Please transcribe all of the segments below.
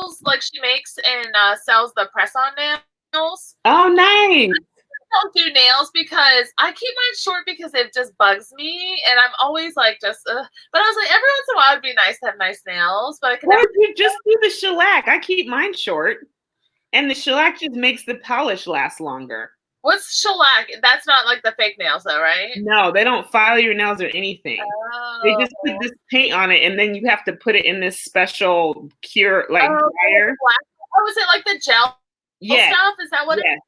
nails, like she makes and sells the press-on nails. Oh, nice. I don't do nails because I keep mine short because it just bugs me, and I'm always like just. But I was like, every once in a while, it'd be nice to have nice nails, but I can Or never. you just do the shellac. I keep mine short, and the shellac just makes the polish last longer. What's shellac? That's not like the fake nails, though, right? No, they don't file your nails or anything. Oh. They just put this paint on it, and then you have to put it in this special cure, like dryer. Oh, is it like the gel stuff? Is that what it is?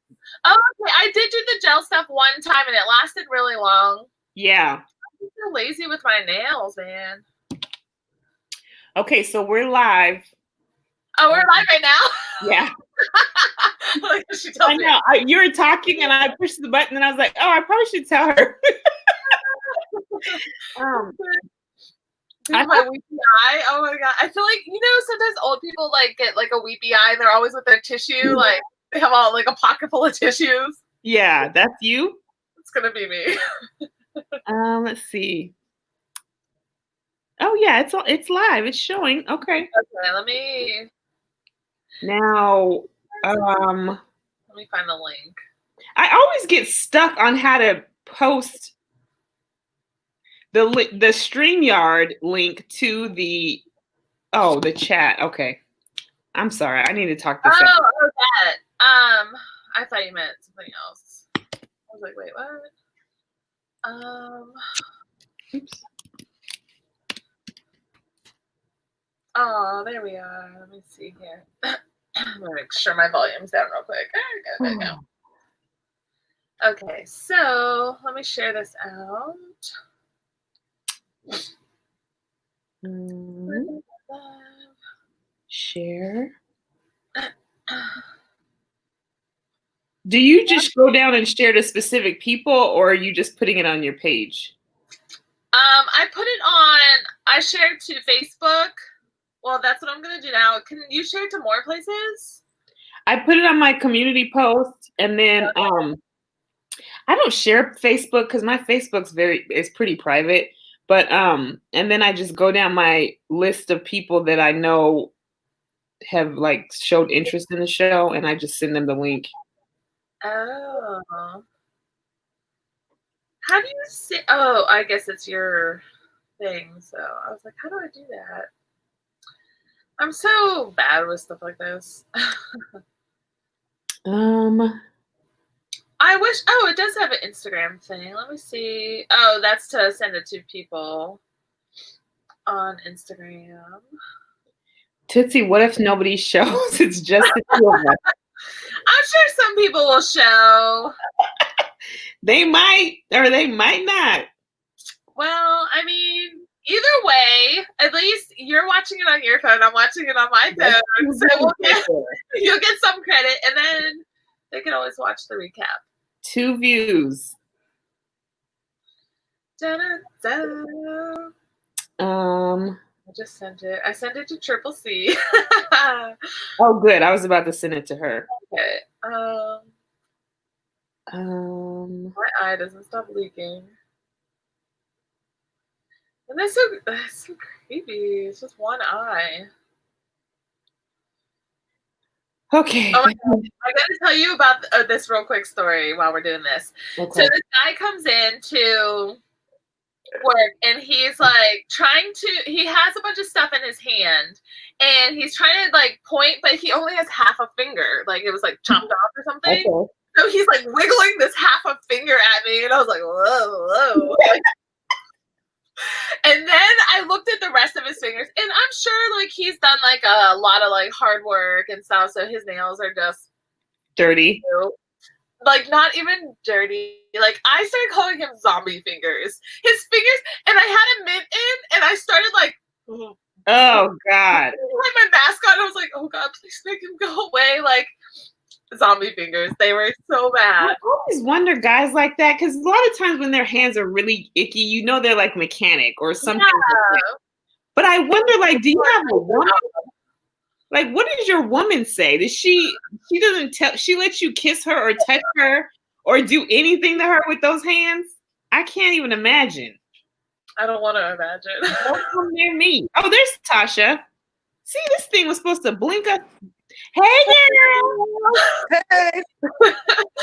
Oh, okay. I did do the gel stuff one time, and it lasted really long. Yeah. I'm so lazy with my nails, man. Okay, so we're live. Oh, we're live right now? Yeah. Like she tells me. You were talking, and I pushed the button, and I was like, oh, I probably should tell her. My weepy eye. Oh my god! I feel like sometimes old people like get like a weepy eye, and they're always with their tissue. Like they have all like a pocket full of tissues. Yeah, that's you. It's gonna be me. Let's see. Oh yeah, it's live. It's showing. Okay. Okay, let me. Now, let me find the link. I always get stuck on how to post the StreamYard link to the chat. Okay. I'm sorry. I need to talk this out. Oh, that. I thought you meant something else. I was like, wait, what? Oops. Oh, there we are. Let me see here. I'm gonna make sure my volume's down real quick. There we go. Okay, so let me share this out. Share. Do you just go down and share to specific people, or are you just putting it on your page? I put it on. I shared to Facebook. Well, that's what I'm gonna do now. Can you share it to more places? I put it on my community post, and then I don't share Facebook because my Facebook's it's pretty private. But and then I just go down my list of people that I know have like showed interest in the show, and I just send them the link. Oh. How do you say? Oh, I guess it's your thing. So I was like, how do I do that? I'm so bad with stuff like this. I wish. Oh, it does have an Instagram thing. Let me see. Oh, that's to send it to people on Instagram. Tootsie, what if nobody shows? It's just the two of us. I'm sure some people will show. They might, or they might not. Well, I mean, either way, at least you're watching it on your phone. I'm watching it on my phone. So you'll get some credit, and then they can always watch the recap. 2 views. Da-da-da. I just sent it. I sent it to Triple C. Oh, good. I was about to send it to her. Okay. My eye doesn't stop leaking. And that's so creepy. It's just one eye. Okay. Oh my God. I got to tell you about this real quick story while we're doing this. Okay. So this guy comes in to work, and he's like he has a bunch of stuff in his hand, and he's trying to like point, but he only has half a finger. Like it was like chopped off or something. Okay. So he's like wiggling this half a finger at me, and I was like, whoa. And then I looked at the rest of his fingers, and I'm sure like he's done like a lot of like hard work and stuff, so his nails are just dirty. Like not even dirty. Like I started calling him zombie fingers. His fingers, and I had a mitt in, and I started like, oh God. I had my mask on. I was like, oh God, please make him go away. Like zombie fingers. They were so bad. I always wonder guys like that, because a lot of times when their hands are really icky, they're like mechanic or something. Yeah. Like but I wonder, like, do you have a woman? Like, what does your woman say? Does she doesn't tell, she lets you kiss her or touch her or do anything to her with those hands? I can't even imagine. I don't want to imagine. Don't come near me. Oh, there's Tasha. See, this thing was supposed to blink up. Hey, girl. Hey,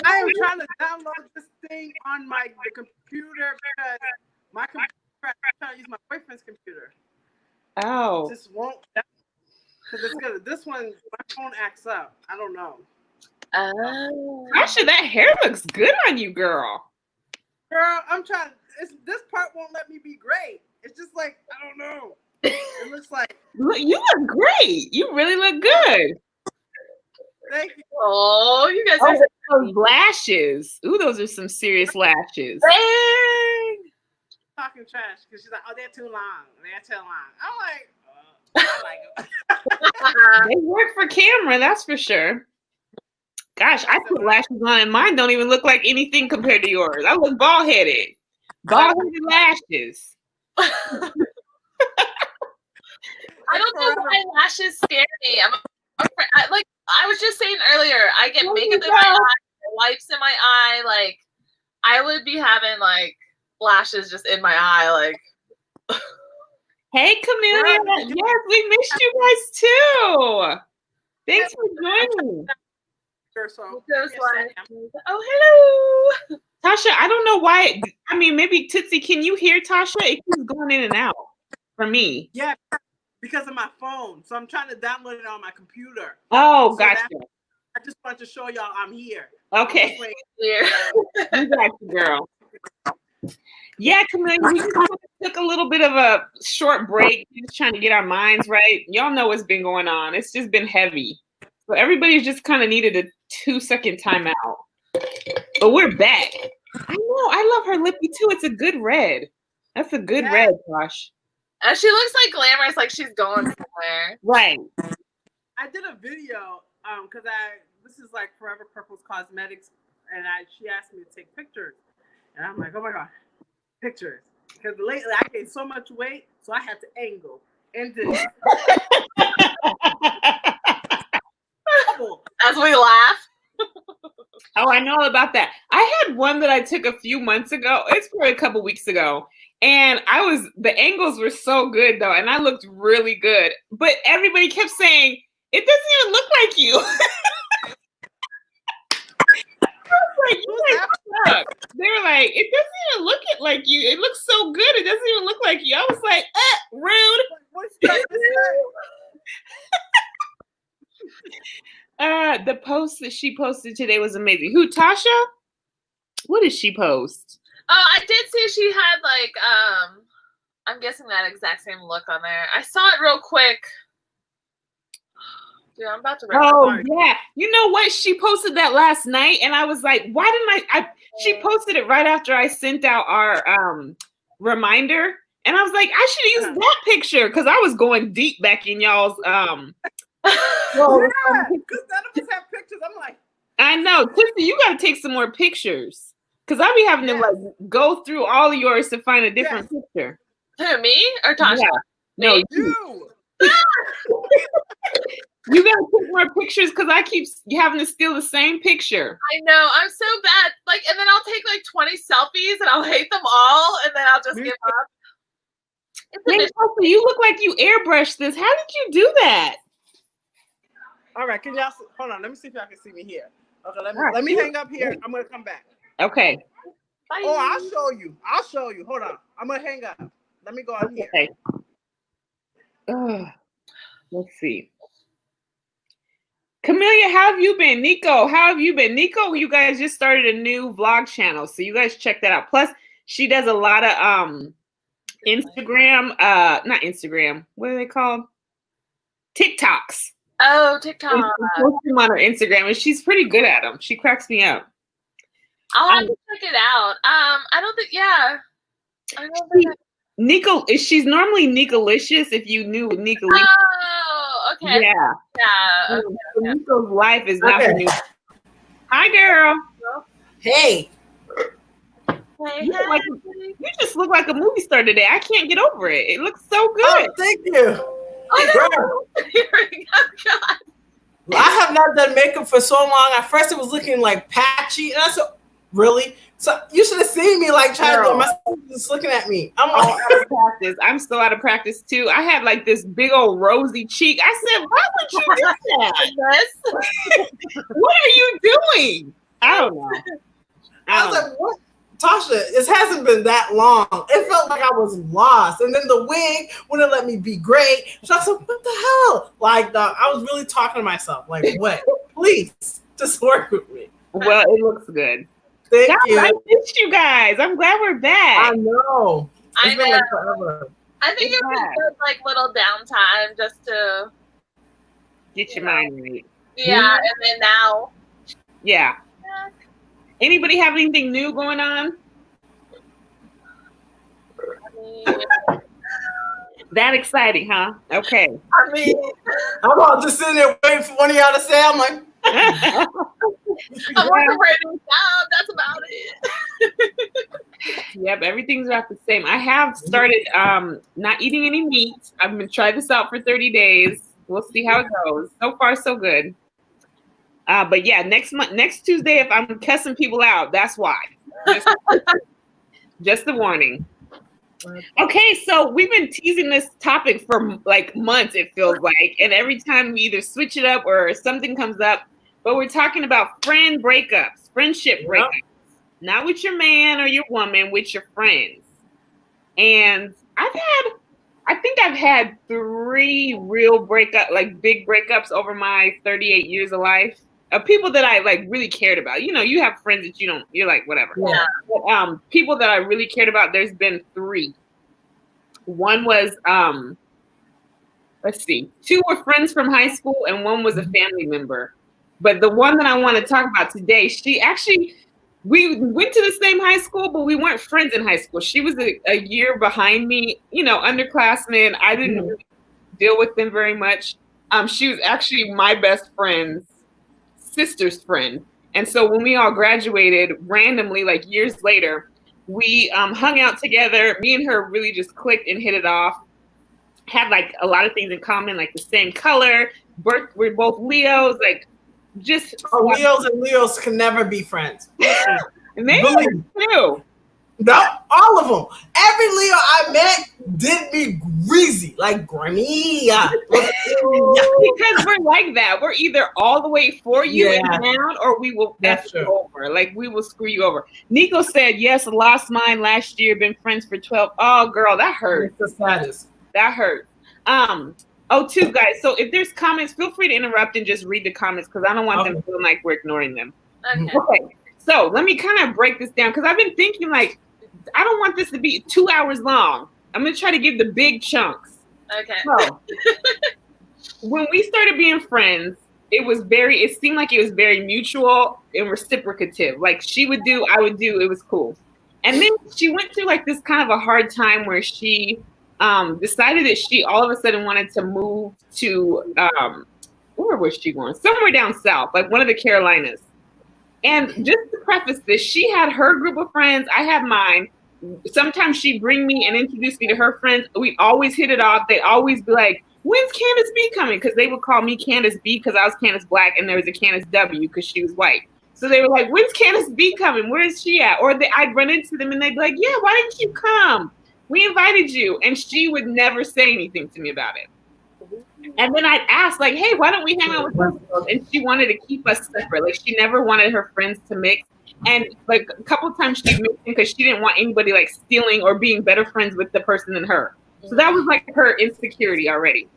I am trying to download this thing on the computer because my computer, I'm trying to use my boyfriend's computer. Oh. It just won't. Because it's good. This one, my phone acts up. I don't know. Oh. Tasha, that hair looks good on you, girl. Girl, I'm trying. This part won't let me be great. It's just like, I don't know. It looks like. Look, you look great. You really look good. Thank you. Oh, you guys are those lashes. Ooh, those are some serious lashes. dang. Talking trash because she's like, oh, they're too long. They're too long. I'm like, I like them. They work for camera, that's for sure. Gosh, I put lashes on and mine don't even look like anything compared to yours. I look bald-headed. Bald-headed lashes. I don't know why lashes scare me. I'm afraid, like I was just saying earlier, I get makeup in my eye, wipes in my eye. Like I would be having like lashes just in my eye. Like, hey, Camelia. Yes, we missed you guys too. Thanks for joining. So, oh, hello. Tasha, I don't know why. I mean, maybe Tootsie, can you hear Tasha? It keeps going in and out for me. Yeah, because of my phone. So I'm trying to download it on my computer. Oh, so gotcha. I just wanted to show y'all I'm here. Okay. Here. You got you, girl. Yeah, Camelia, we just took a little bit of a short break. We're just trying to get our minds right. Y'all know what's been going on. It's just been heavy. So everybody's just kind of needed a 2-second timeout. But we're back. I know. I love her lippy too. It's a good red. That's a good red, Josh. And she looks like glamorous, like she's going somewhere. Right. I did a video because this is like Forever Purple's Cosmetics, and she asked me to take pictures, and I'm like, oh my god, pictures. Because lately I gained so much weight, so I had to angle and this. As we laugh. Oh, I know all about that. I had one that I took a few months ago. It's probably a couple weeks ago. And the angles were so good though. And I looked really good. But everybody kept saying, it doesn't even look like you. They were like, it doesn't even look like you. It looks so good. It doesn't even look like you. I was like, rude. What's that? The post that she posted today was amazing. Who, Tasha? What did she post? Oh, I did see she had like I'm guessing that exact same look on there. I saw it real quick. Dude, I'm about to yeah. You know what? She posted that last night and I was like, why didn't she posted it right after I sent out our reminder. And I was like, I should have used that picture because I was going deep back in y'all's yeah, because none of us have pictures. I'm like, I know, Tootsie, you got to take some more pictures because I be having to like go through all of yours to find a different picture. Who, me or Tasha? Yeah. No, you. You got to take more pictures because I keep having to steal the same picture. I know, I'm so bad. Like, and then I'll take like 20 selfies and I'll hate them all, and then I'll just give up. You look like you airbrushed this. How did you do that? All right, can y'all hold on? Let me see if y'all can see me here. Okay, let me hang up here. I'm gonna come back. Okay. Bye. Oh, I'll show you. Hold on. I'm gonna hang up. Let me go on here. Okay. Let's see. Camelia, how have you been? Nico, how have you been? Nico, you guys just started a new vlog channel, so you guys check that out. Plus, she does a lot of Instagram, not Instagram. What are they called? TikToks. Oh, TikTok. I post them on her Instagram, and she's pretty good at them. She cracks me up. I'll have to check it out. I don't think. Yeah. I don't think. Nico, she's normally Nicolicious. If you knew Nicolicious. Oh, okay. Yeah. Yeah. Okay. Nico's life is not for new. Hi, girl. Hey. You just look like a movie star today. I can't get over it. It looks so good. Oh, thank you. Oh, no. I have not done makeup for so long. At first, it was looking like patchy, and I said, Really? So you should have seen me like trying to do it. My sister just looking at me. I'm like, out of practice. I'm still out of practice too. I had like this big old rosy cheek. I said, why would you do that? What are you doing? I don't know. I was like, what? Tasha, it hasn't been that long. It felt like I was lost. And then the wig wouldn't let me be great. So I was like, what the hell? Like, I was really talking to myself. Like, what? Please, just work with me. Well, it looks good. Thank you. I missed you guys. I'm glad we're back. I know. I It's been know. like forever. I think it was good, like little downtime just to get your mind right. Yeah, and then now. Yeah. Anybody have anything new going on? That exciting, huh? Okay. I mean, I'm all just sitting there waiting for one of y'all to say. I'm like, I'm working for a new job. That's about it. Yep, everything's about the same. I have started not eating any meat. I'm gonna try this out for 30 days. We'll see how it goes. So far, so good. But yeah, next Tuesday, if I'm cussing people out, that's why. Just a warning. Okay, so we've been teasing this topic for like months, it feels like. And every time we either switch it up or something comes up, but we're talking about friendship breakups. Not with your man or your woman, with your friends. And I think I've had 3 real big breakups over my 38 years of life. Of people that I like really cared about. You know, you have friends that you're like, whatever. Yeah. But, people that I really cared about, there's been 3. One was, let's see, 2 were friends from high school and 1 was a family member. But the one that I want to talk about today, we went to the same high school, but we weren't friends in high school. She was a year behind me, underclassmen. I didn't really deal with them very much. She was actually my best friend's sister's friend. And so when we all graduated randomly, like years later, we hung out together. Me and her really just clicked and hit it off. Had like a lot of things in common, like the same color. We're both Leos, like just Leos and Leos can never be friends. Maybe too. No, all of them. Every Leo I met did me greasy, like grimy. Because we're like that. We're either all the way for you and down, or we will F you over. Like we will screw you over. Nico said, yes, lost mine last year, been friends for 12. Oh, girl, that hurts. It's the saddest. That hurts. Too, guys. So if there's comments, feel free to interrupt and just read the comments because I don't want them feeling like we're ignoring them. Okay. So let me kind of break this down because I've been thinking like, I don't want this to be 2 hours long. I'm going to try to give the big chunks. Okay. So, when we started being friends, it seemed like it was very mutual and reciprocative. Like she would do, I would do, it was cool. And then she went through like this kind of a hard time where she decided that she all of a sudden wanted to move to, where was she going? Somewhere down south, like one of the Carolinas. And just to preface this, she had her group of friends. I had mine. Sometimes she'd bring me and introduce me to her friends. We'd always hit it off. They'd always be like, when's Candace B coming? Because they would call me Candace B because I was Candace Black and there was a Candace W because she was white. So they were like, when's Candace B coming? Where is she at? Or I'd run into them and they'd be like, yeah, why didn't you come? We invited you. And she would never say anything to me about it. And then I'd ask, like, hey, why don't we hang out with those girls? And she wanted to keep us separate. Like, she never wanted her friends to mix. And, like, a couple of times she mixed because she didn't want anybody, like, stealing or being better friends with the person than her. So that was, like, her insecurity already.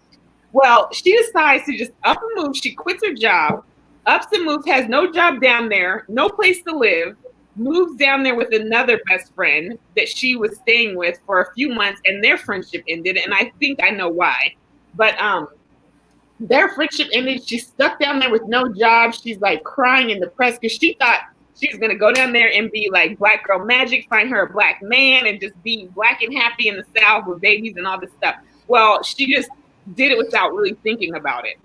Well, she decides to just up and move. She quits her job, ups and moves, has no job down there, no place to live, moves down there with another best friend that she was staying with for a few months, and their friendship ended. And I think I know why. But their friendship ended. She's stuck down there with no job. She's like crying and depressed because she thought she was going to go down there and be like black girl magic, find her a black man and just be black and happy in the South with babies and all this stuff. Well, she just did it without really thinking about it.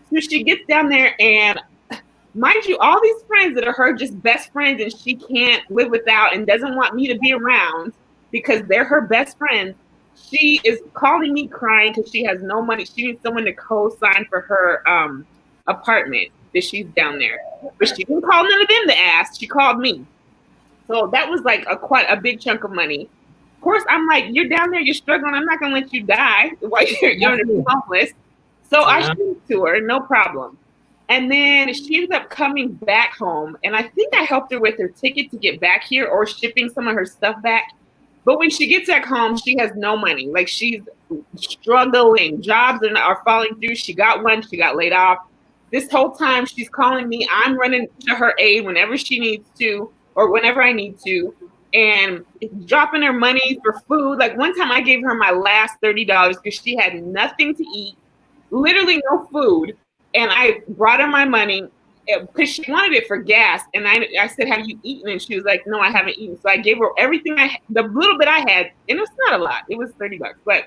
So she gets down there and mind you, all these friends that are her just best friends and she can't live without and doesn't want me to be around because they're her best friends. She is calling me crying because she has no money. She needs someone to co-sign for her apartment that she's down there. But she didn't call none of them to ask. She called me. So that was like quite a big chunk of money. Of course, I'm like, you're down there, you're struggling. I'm not gonna let you die while you're homeless. So I shipped it to her, no problem. And then she ended up coming back home, and I think I helped her with her ticket to get back here or shipping some of her stuff back. But when she gets back home, she has no money. Like, she's struggling. Jobs are falling through. She got one, she got laid off. This whole time she's calling me. I'm running to her aid whenever she needs to or whenever I need to, and dropping her money for food. Like, one time I gave her my last $30 because she had nothing to eat, literally no food. And I brought her my money because she wanted it for gas. And I said, have you eaten? And she was like, no, I haven't eaten. So I gave her everything the little bit I had. And it's not a lot. It was $30. But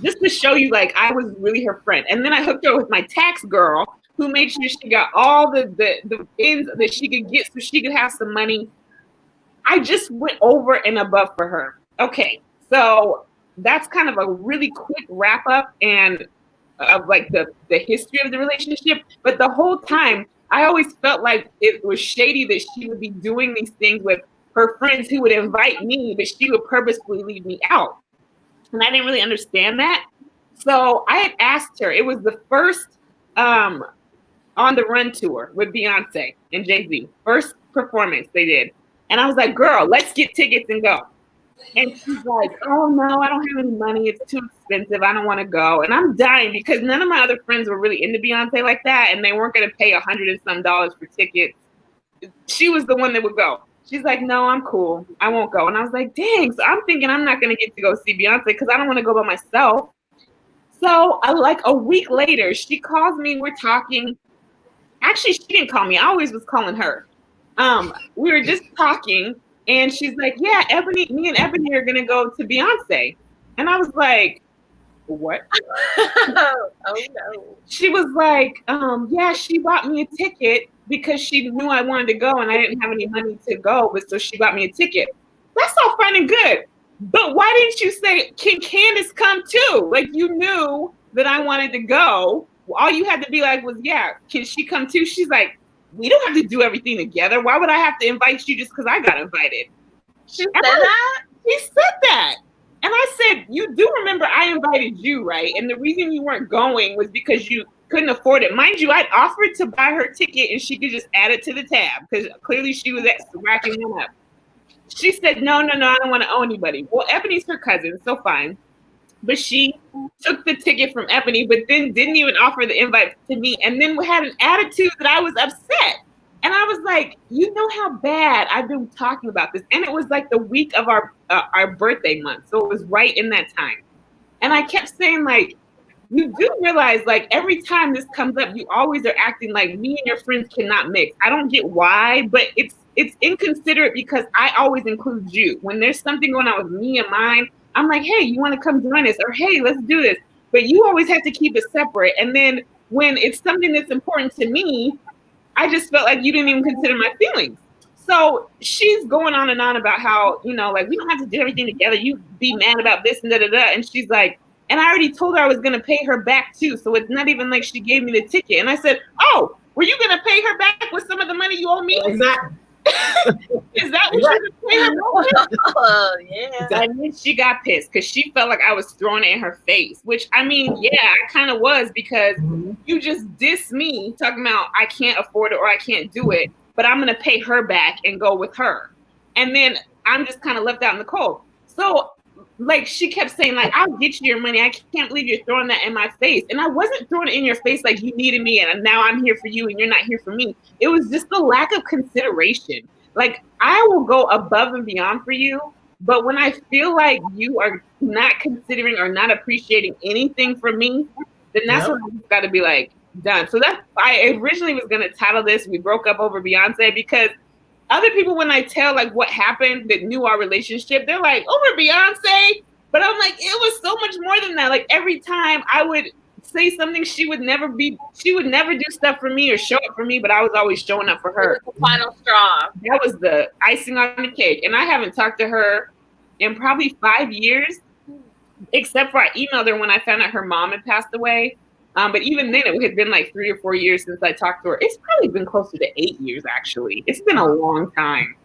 just to show you, like, I was really her friend. And then I hooked her with my tax girl, who made sure she got all the ends that she could get so she could have some money. I just went over and above for her. Okay, so that's kind of a really quick wrap up and of like the history of the relationship. But the whole time, I always felt like it was shady that she would be doing these things with her friends who would invite me, but she would purposefully leave me out. And I didn't really understand that. So I had asked her, it was the first On the Run tour with Beyonce and Jay-Z, first performance they did. And I was like, girl, let's get tickets and go. And she's like, oh no, I don't have any money. It's too expensive. I don't want to go. And I'm dying because none of my other friends were really into Beyonce like that. And they weren't going to pay $100 and some for tickets. She was the one that would go. She's like, no, I'm cool. I won't go. And I was like, dang. So I'm thinking I'm not going to get to go see Beyonce because I don't want to go by myself. So like a week later, she calls me. We're talking. Actually, she didn't call me. I always was calling her. We were just talking. And she's like, yeah, me and Ebony are going to go to Beyonce. And I was like, what? Oh, no. She was like, yeah, she bought me a ticket because she knew I wanted to go and I didn't have any money to go. But so she bought me a ticket. That's all fine and good. But why didn't you say, can Candace come too? Like, you knew that I wanted to go. All you had to be like was, yeah, can she come too? She's like, we don't have to do everything together. Why would I have to invite you just because I got invited? She said that? She said that. And I said, you do remember I invited you, right? And the reason you weren't going was because you couldn't afford it. Mind you, I'd offered to buy her ticket and she could just add it to the tab because clearly she was racking one up. She said, no, I don't want to owe anybody. Well, Ebony's her cousin, so fine. But she took the ticket from Ebony, but then didn't even offer the invite to me, and then had an attitude that I was upset. And I was like, you know how bad I've been talking about this. And it was like the week of our birthday month. So it was right in that time. And I kept saying, like, you do realize, like, every time this comes up, you always are acting like me and your friends cannot mix. I don't get why, but it's inconsiderate because I always include you. When there's something going on with me and mine, I'm like, hey, you want to come join us? Or, hey, let's do this. But you always have to keep it separate. And then when it's something that's important to me, I just felt like you didn't even consider my feelings. So she's going on and on about how, you know, like, we don't have to do everything together. You be mad about this and da-da-da. And she's like, and I already told her I was going to pay her back too. So it's not even like she gave me the ticket. And I said, oh, were you going to pay her back with some of the money you owe me? Exactly. Is that what you're going to pay her? Yeah. And then she got pissed because she felt like I was throwing it in her face, which, I mean, yeah, I kind of was because you just diss me talking about I can't afford it or I can't do it, but I'm going to pay her back and go with her. And then I'm just kind of left out in the cold. So, like, she kept saying, like, I'll get you your money. I can't believe you're throwing that in my face. And I wasn't throwing it in your face like you needed me and now I'm here for you and you're not here for me. It was just the lack of consideration. Like, I will go above and beyond for you, but when I feel like you are not considering or not appreciating anything from me, then that's when I've got to be like, done. So that's, I originally was going to title this, We Broke Up Over Beyonce, because other people, when I tell like what happened that knew our relationship, they're like, over Beyonce. But I'm like, it was so much more than that. Like, every time I would say something, she would never do stuff for me or show up for me, but I was always showing up for her. The final straw. That was the icing on the cake. And I haven't talked to her in probably 5 years, except for I emailed her when I found out her mom had passed away. But even then, it had been like 3 or 4 years since I talked to her. It's probably been closer to 8 years, actually. It's been a long time.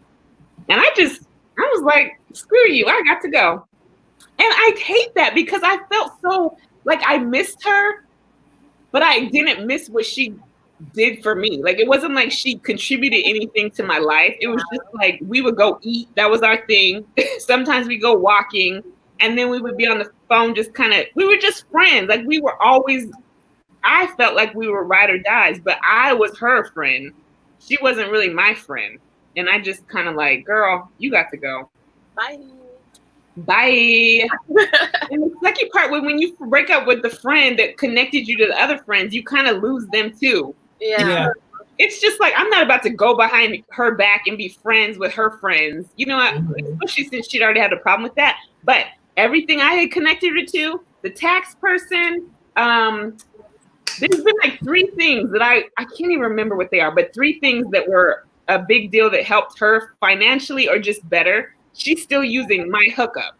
And I was like, screw you, I got to go. And I hate that because I felt so like I missed her, but I didn't miss what she did for me. Like, it wasn't like she contributed anything to my life. It was just like we would go eat. That was our thing. Sometimes we go walking, and then we would be on the phone just we were just friends. Like, we were always, I felt like we were ride or dies, but I was her friend. She wasn't really my friend. And I just kind of like, girl, you got to go. Bye. Bye. And the second part, when you break up with the friend that connected you to the other friends, you kind of lose them too. Yeah. It's just like, I'm not about to go behind her back and be friends with her friends. You know what? Especially since she'd already had a problem with that. But everything I had connected her to, the tax person, there's been like 3 things that I can't even remember what they are, but 3 things that were a big deal that helped her financially or just better. She's still using my hookup.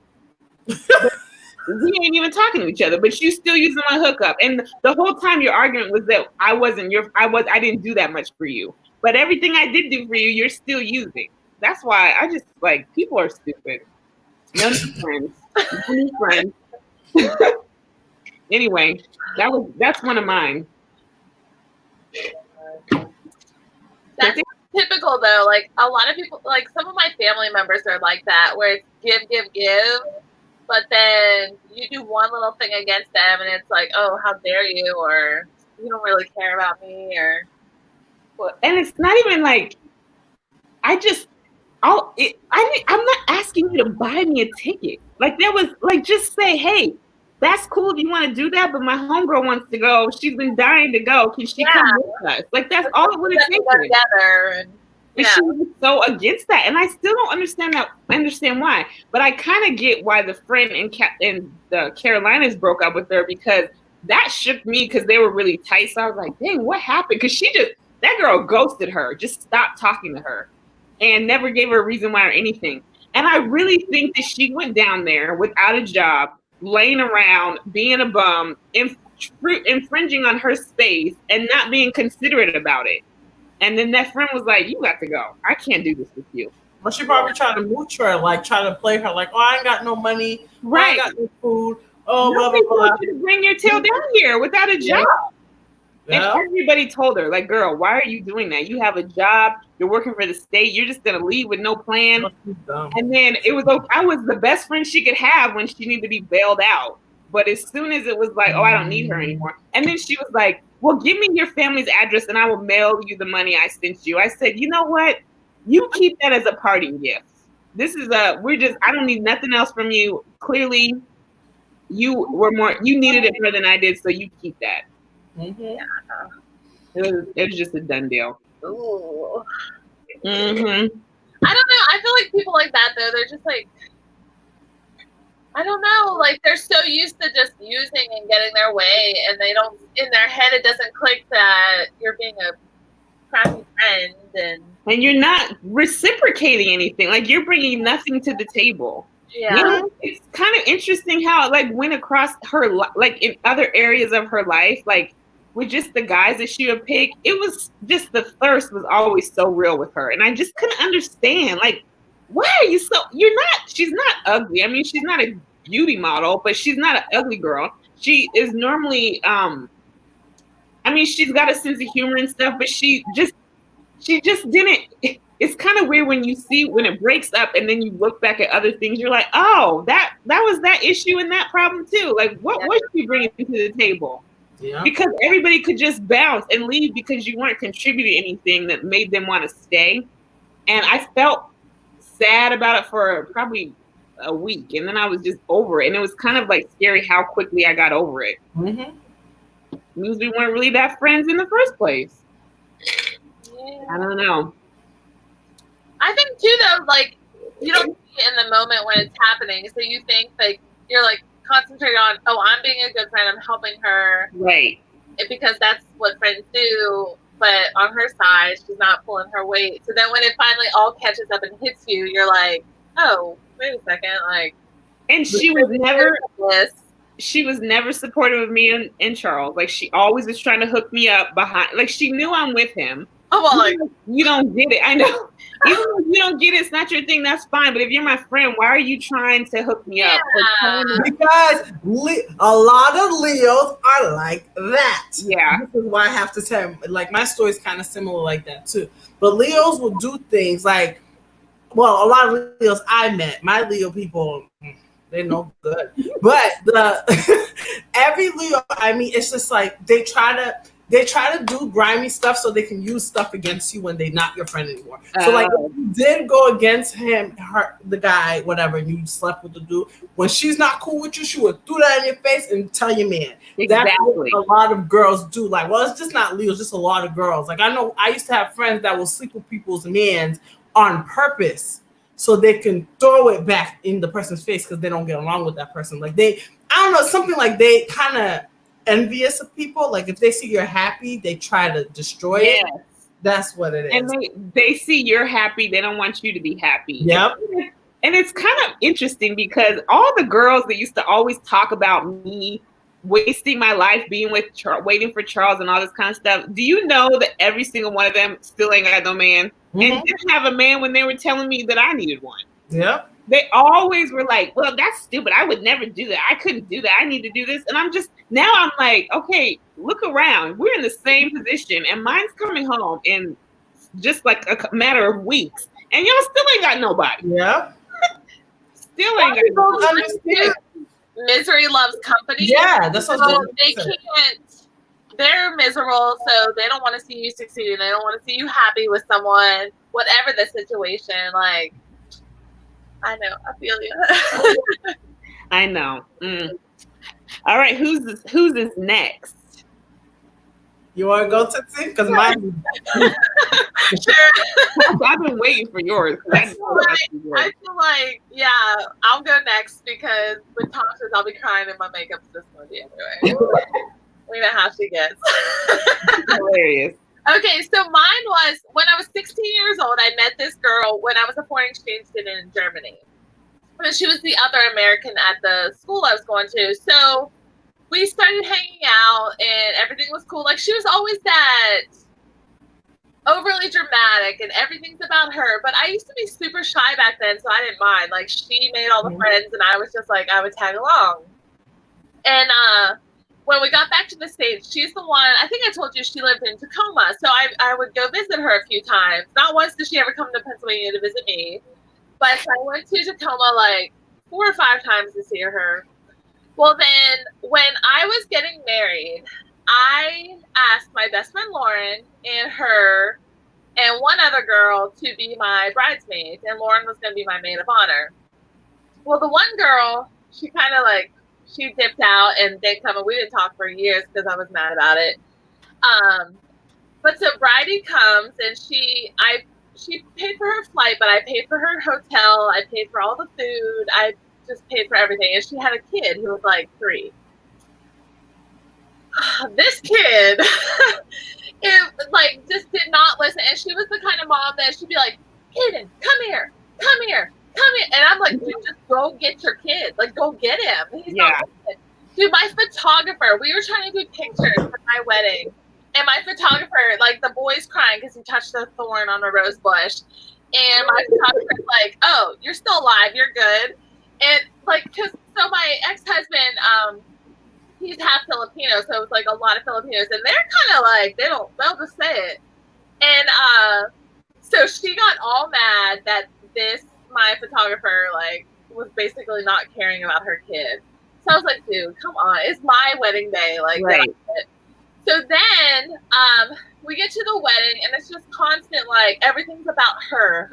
We ain't even talking to each other, but she's still using my hookup. And the whole time your argument was that I didn't do that much for you. But everything I did do for you, you're still using. That's why I just like, people are stupid. No new friends. No new friends. Anyway, that's one of mine. That's typical though. Like, a lot of people, like some of my family members are like that, where it's give, but then you do one little thing against them and it's like, oh, how dare you, or you don't really care about me, or what. And it's not even like, I'm not asking you to buy me a ticket. Like, there was like, just say, hey, that's cool if you want to do that, but my homegirl wants to go. She's been dying to go. Can she come with us? Like, that's all it would have taken. Together. But she was so against that, and I still don't understand why. But I kind of get why the friend in the Carolinas broke up with her, because that shook me, because they were really tight. So I was like, dang, what happened? Because that girl ghosted her, just stopped talking to her, and never gave her a reason why or anything. And I really think that she went down there without a job, laying around, being a bum, infringing on her space, and not being considerate about it. And then that friend was like, you got to go. I can't do this with you. Well, she probably trying to mooch her, like trying to play her, like, oh, I ain't got no money. Right. I ain't got no food. Oh, blah, blah, blah. You to bring your tail down here without a job. Yeah. And everybody told her, like, girl, why are you doing that? You have a job. You're working for the state. You're just going to leave with no plan. And then I was the best friend she could have when she needed to be bailed out. But as soon as it was like, oh, I don't need her anymore. And then she was like, well, give me your family's address and I will mail you the money I sent you. I said, you know what? You keep that as a parting gift. I don't need nothing else from you. Clearly, you needed it more than I did, so you keep that. Mm-hmm. Yeah. It was just a done deal. Ooh. Mm-hmm. I don't know. I feel like people like that, though, they're just like, I don't know, like they're so used to just using and getting their way, and they don't, in their head, it doesn't click that you're being a crappy friend, and you're not reciprocating anything. Like, you're bringing nothing to the table. Yeah. You know, it's kind of interesting how it like went across her, like in other areas of her life, like with just the guys that she would pick. It was just, the thirst was always so real with her, and I just couldn't understand, like, why are you so, she's not ugly. I mean, she's not a beauty model, but she's not an ugly girl. She is normally, she's got a sense of humor and stuff, but she just didn't, it's kind of weird when it breaks up and then you look back at other things, you're like, oh, that was that issue and that problem too. Like, what was she bringing to the table? Yeah. Because everybody could just bounce and leave because you weren't contributing anything that made them want to stay. And I felt sad about it for probably a week, and then I was just over it, and it was kind of like scary how quickly I got over it. Mm-hmm. It means we weren't really that friends in the first place. Yeah. I don't know. I think too, though, like, you don't see it in the moment when it's happening, so you think like you're like concentrating on, oh, I'm being a good friend, I'm helping her, right? Because that's what friends do. But on her side, she's not pulling her weight. So then when it finally all catches up and hits you, you're like, oh, wait a second. Like, and she was never supportive of me and Charles. Like, she always was trying to hook me up behind. Like, she knew I'm with him. I'm all like, you don't get it. I know. Even if you don't get it, it's not your thing, that's fine. But if you're my friend, why are you trying to hook me up? Because a lot of Leos are like that. Yeah. This is why I have to tell, like, my story is kind of similar like that too. But Leos will do things like, well, a lot of Leos I met, my Leo people, they're no good. But every Leo I meet, it's just like they try to do grimy stuff so they can use stuff against you when they're not your friend anymore. So like if you did go against the guy, whatever, and you slept with the dude, when she's not cool with you, she would do that in your face and tell your man. Exactly. That's what a lot of girls do. Like, well, it's just not Leos, just a lot of girls. Like I know I used to have friends that will sleep with people's men on purpose so they can throw it back in the person's face because they don't get along with that person. Like I don't know, something like they kind of envious of people. Like if they see you're happy, they try to destroy it. That's what it is. And they see you're happy, they don't want you to be happy. Yep. And it's kind of interesting because all the girls that used to always talk about me wasting my life being with waiting for Charles and all this kind of stuff, do you know that every single one of them still ain't got no man and didn't have a man when they were telling me that I needed one? Yep. They always were like, well, that's stupid. I would never do that. I couldn't do that. I need to do this. And I'm like, okay, look around. We're in the same position and mine's coming home in just like a matter of weeks. And y'all still ain't got nobody. Yeah. Still ain't got nobody. Misery loves company. Yeah, that's what they can't. They're miserable, so they don't want to see you succeeding. They don't want to see you happy with someone, whatever the situation. Like, I know, I feel you. I know. All right, who's this next? You want to go, Tootsie? Because mine. Sure. I've been waiting for yours. I feel like, yeah, I'll go next because with Tasha's, I'll be crying and my makeup's just going to be everywhere. We know how she gets. Hilarious. Okay, so mine was when I was 16 years old. I met this girl when I was a foreign exchange student in Germany. And she was the other American at the school I was going to. So we started hanging out and everything was cool. Like, she was always that overly dramatic and everything's about her. But I used to be super shy back then, so I didn't mind. Like, she made all the friends and I was just like, I would tag along. And when we got back to the States, she's the one, I think I told you she lived in Tacoma. So I would go visit her a few times. Not once did she ever come to Pennsylvania to visit me. But I went to Tacoma like 4 or 5 times to see her. Well, then when I was getting married, I asked my best friend Lauren and her and one other girl to be my bridesmaids. And Lauren was going to be my maid of honor. Well, the one girl, she kind of like, she dipped out and didn't come, and we didn't talk for years because I was mad about it. But so Bridie comes and she paid for her flight, but I paid for her hotel. I paid for all the food. I just paid for everything. And she had a kid who was like 3. This kid, it like just did not listen. And she was the kind of mom that she'd be like, Hayden, come here, come here. Come here. And I'm like, dude, just go get your kid. Like, go get him. He's not listening. Dude, my photographer, we were trying to do pictures for my wedding. And my photographer, like, the boy's crying because he touched a thorn on a rose bush. And my photographer's like, oh, you're still alive. You're good. And, like, so my ex-husband, he's half Filipino. So it's, like, a lot of Filipinos. And they're kind of like, they'll just say it. And so she got all mad that my photographer, like, was basically not caring about her kid. So I was like, dude, come on. It's my wedding day. Like, right. So then we get to the wedding, and it's just constant, like, everything's about her.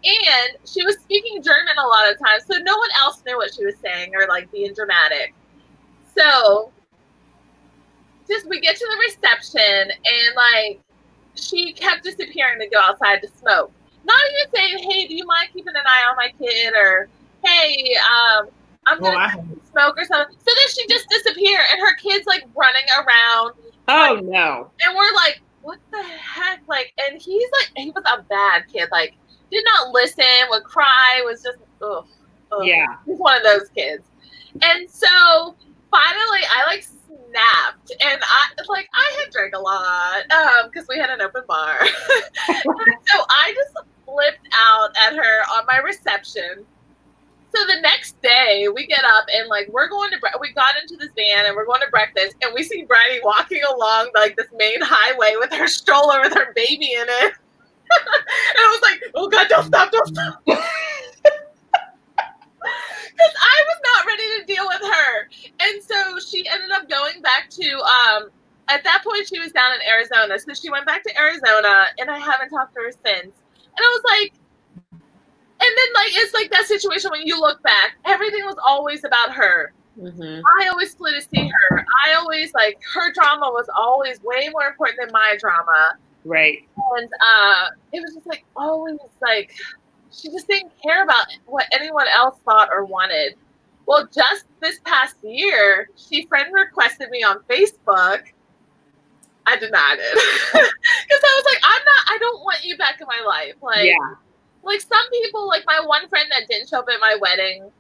And she was speaking German a lot of times, so no one else knew what she was saying or, like, being dramatic. So just we get to the reception, and, like, she kept disappearing to go outside to smoke. Not even saying, hey, do you mind keeping an eye on my kid? Or, hey, I'm going to smoke or something. So then she just disappeared, and her kid's, like, running around. Oh, like, no. And we're like, what the heck? Like, and he's, like, he was a bad kid. Like, did not listen, would cry, was just, ugh. Yeah. He's one of those kids. And so finally, I like snapped, and I had drank a lot because we had an open bar. And so I just flipped out at her on my reception. So the next day, we get up and like we got into this van and we're going to breakfast, and we see Bridie walking along like this main highway with her stroller with her baby in it. And I was like, oh God, don't stop. Because I was not ready to deal with her. And so she ended up going back to, at that point she was down in Arizona. So she went back to Arizona, and I haven't talked to her since. And I was like, and then like, it's like that situation when you look back, everything was always about her. Mm-hmm. I always flew to see her. I always like, her drama was always way more important than my drama. Right. And it was just like, always like, she just didn't care about what anyone else thought or wanted. Well, just this past year, she friend requested me on Facebook. I denied it. Because I was like, I don't want you back in my life. Like, yeah. Like some people, like my one friend that didn't show up at my wedding,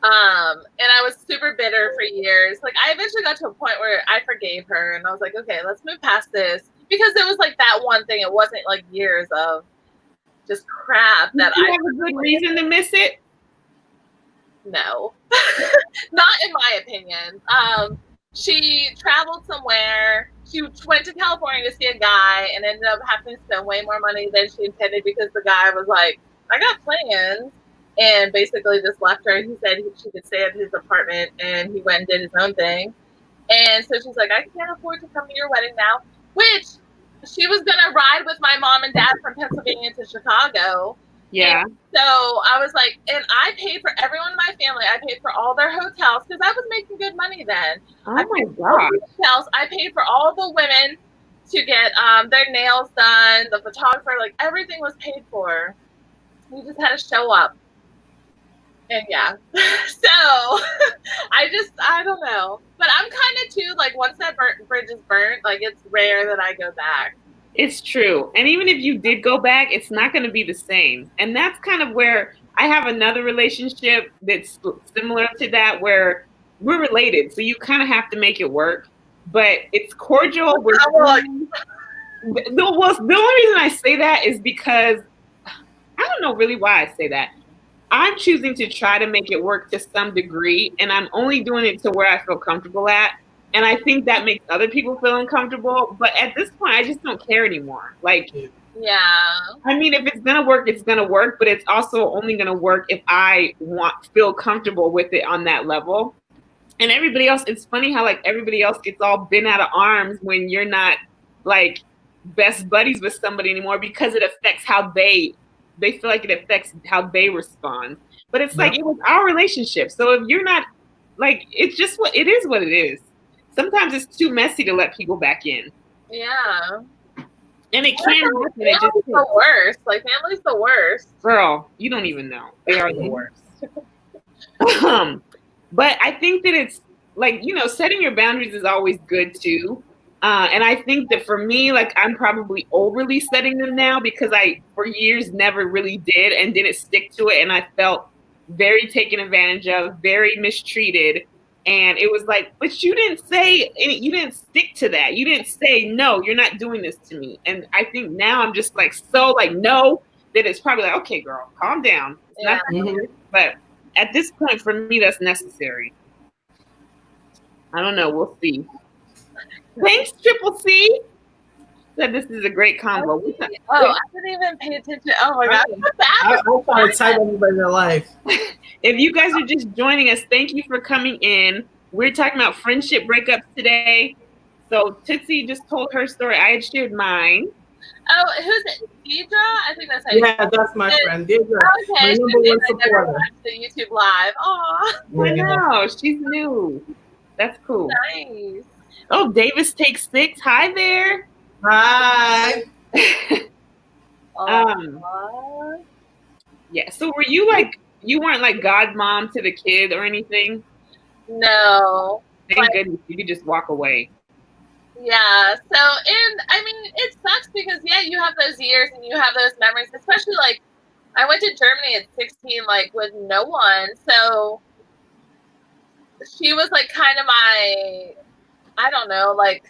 and I was super bitter for years. Like I eventually got to a point where I forgave her, and I was like, okay, let's move past this. Because it was like that one thing. It wasn't like years of just crap that I have a good reason to miss it. No, not in my opinion. She traveled somewhere. She went to California to see a guy and ended up having to spend way more money than she intended because the guy was like, I got plans, and basically just left her. He said she could stay at his apartment, and he went and did his own thing. And so she's like, I can't afford to come to your wedding now, which she was going to ride with my mom and dad from Pennsylvania to Chicago. Yeah. And so I was like, and I paid for everyone in my family. I paid for all their hotels because I was making good money then. Oh my God. Hotels. I paid for all the women to get their nails done, the photographer, like everything was paid for. We just had to show up. And yeah. So I don't know. But I'm kind of too, like once that bridge is burnt, like it's rare that I go back. It's true. And even if you did go back, it's not going to be the same. And that's kind of where I have another relationship that's similar to that, where we're related. So you kind of have to make it work. But it's cordial. The only reason I say that is because I don't know really why I say that. I'm choosing to try to make it work to some degree. And I'm only doing it to where I feel comfortable at. And I think that makes other people feel uncomfortable. But at this point, I just don't care anymore. Like, yeah. I mean, if it's going to work, it's going to work. But it's also only going to work if I feel comfortable with it on that level. And everybody else, it's funny how like everybody else gets all bent out of arms when you're not like best buddies with somebody anymore, because it affects how they feel like it affects how they respond. But it's like, it was our relationship. So if you're not like, it's just what it is. Sometimes it's too messy to let people back in. Yeah. And it can happen. Family's the worst. Like, family's the worst. Girl, you don't even know. They are the worst. But I think that it's like, setting your boundaries is always good too. And I think that for me, like, I'm probably overly setting them now because I, for years, never really did and didn't stick to it. And I felt very taken advantage of, very mistreated. And it was like, but you didn't stick to that. You didn't say, no, you're not doing this to me. And I think now I'm just like, so like, no, that it's probably like, okay, girl, calm down. It's not but at this point, for me, that's necessary. I don't know. We'll see. Thanks, Triple C. Said this is a great combo. I didn't even pay attention. Oh my God. I'm trying to type everybody in their life. If you guys are just joining us, thank you for coming in. We're talking about friendship breakups today. So Tootsie just told her story. I had shared mine. Oh, who's it? Deidre? I think that's how you that's my friend. Deidre. Okay. My number one supporter. Watched the YouTube live. Aw. I know. She's new. That's cool. Nice. Oh, Davis Takes 6. Hi there. Hi. Yeah. So were you like, you weren't like godmom to the kid or anything? No. Thank goodness you could just walk away. Yeah. So, and I mean, it sucks because you have those years and you have those memories, especially like I went to Germany at 16, like with no one. So she was like kind of my, I don't know, like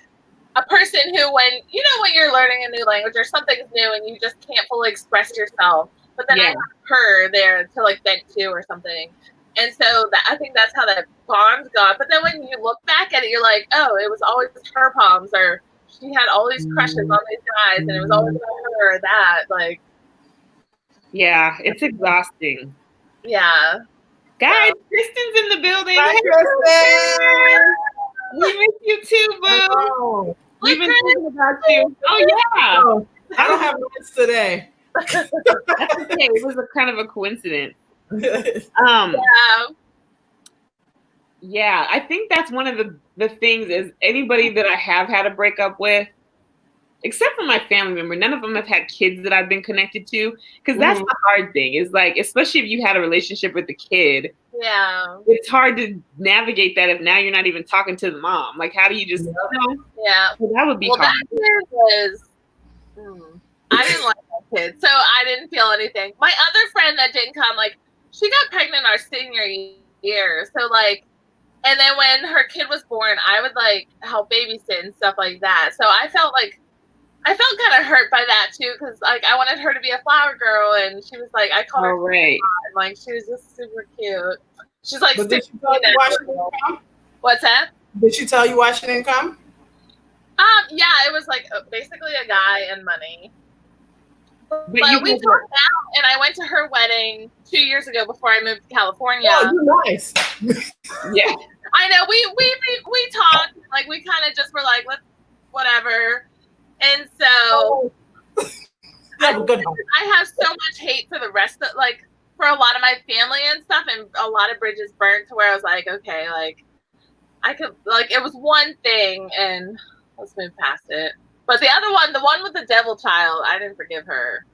a person who when you're learning a new language or something's new and you just can't fully express yourself, but then I have her there to like vent to or something. And so I think that's how that bond got. But then when you look back at it, you're like, oh, it was always her problems, or she had all these crushes on these guys, and it was always about her or that. Like, yeah, it's exhausting. Yeah. Guys, Kristen's in the building. Hi, Kristen. We miss you too, boo. Oh, We've been thinking about you. Oh, yeah. oh, I don't have notes today. That's okay. It was a kind of a coincidence. Yeah, I think that's one of the things is anybody that I have had a breakup with, except for my family member, none of them have had kids that I've been connected to, because that's the hard thing. Is like, especially if you had a relationship with the kid, it's hard to navigate that if now you're not even talking to the mom. Like, how do you just, well, that would be hard. That kid was, I didn't like that kid, so I didn't feel anything. My other friend that didn't come, like, she got pregnant our senior year, so like, and then when her kid was born, I would like help babysit and stuff like that. So I felt kind of hurt by that too, because like I wanted her to be a flower girl, and she was like, I called her, right? Like she was just super cute. She's like, but did she tell you why she didn't come? What's that? Did she tell you why she didn't come? Yeah, it was like basically a guy and money. But we talked out, and I went to her wedding 2 years ago before I moved to California. Oh, you're nice. Yeah, I know. We talked, like we kind of just were like, let's whatever. And so I have so much hate for the rest of like for a lot of my family and stuff, and a lot of bridges burnt to where I was like, okay, like I could like it was one thing, and let's move past it. But the other one, the one with the devil child, I didn't forgive her.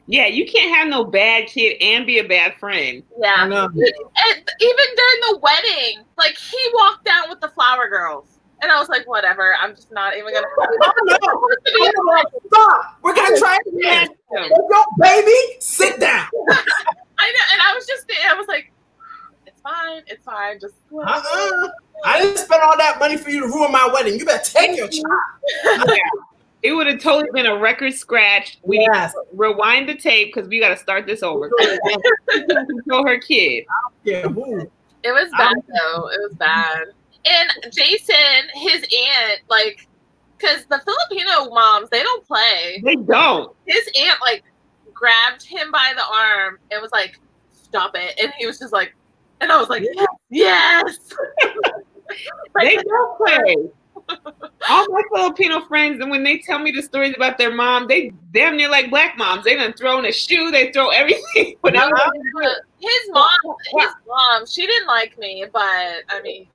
Yeah, you can't have no bad kid and be a bad friend. Yeah. And even during the wedding, like he walked down with the flower girls. And I was like, whatever, I'm just not even going to. Stop. We're going to try it again. Go, baby, sit down. I know. And I was like, it's fine. Just. I didn't spend all that money for you to ruin my wedding. You better take your child. Yeah. It would have totally been a record scratch. We need to rewind the tape because we got to start this over. Control her kid. Yeah. It was bad though. It was bad. And Jason, his aunt, like, because the Filipino moms, they don't play. They don't. His aunt, like, grabbed him by the arm and was like, "Stop it!" And he was just like, and I was like, "Yes." Like, they don't play. All my Filipino friends, and when they tell me the stories about their mom, they damn near like black moms. They done thrown a shoe, they throw everything. His mom, she didn't like me, but I mean,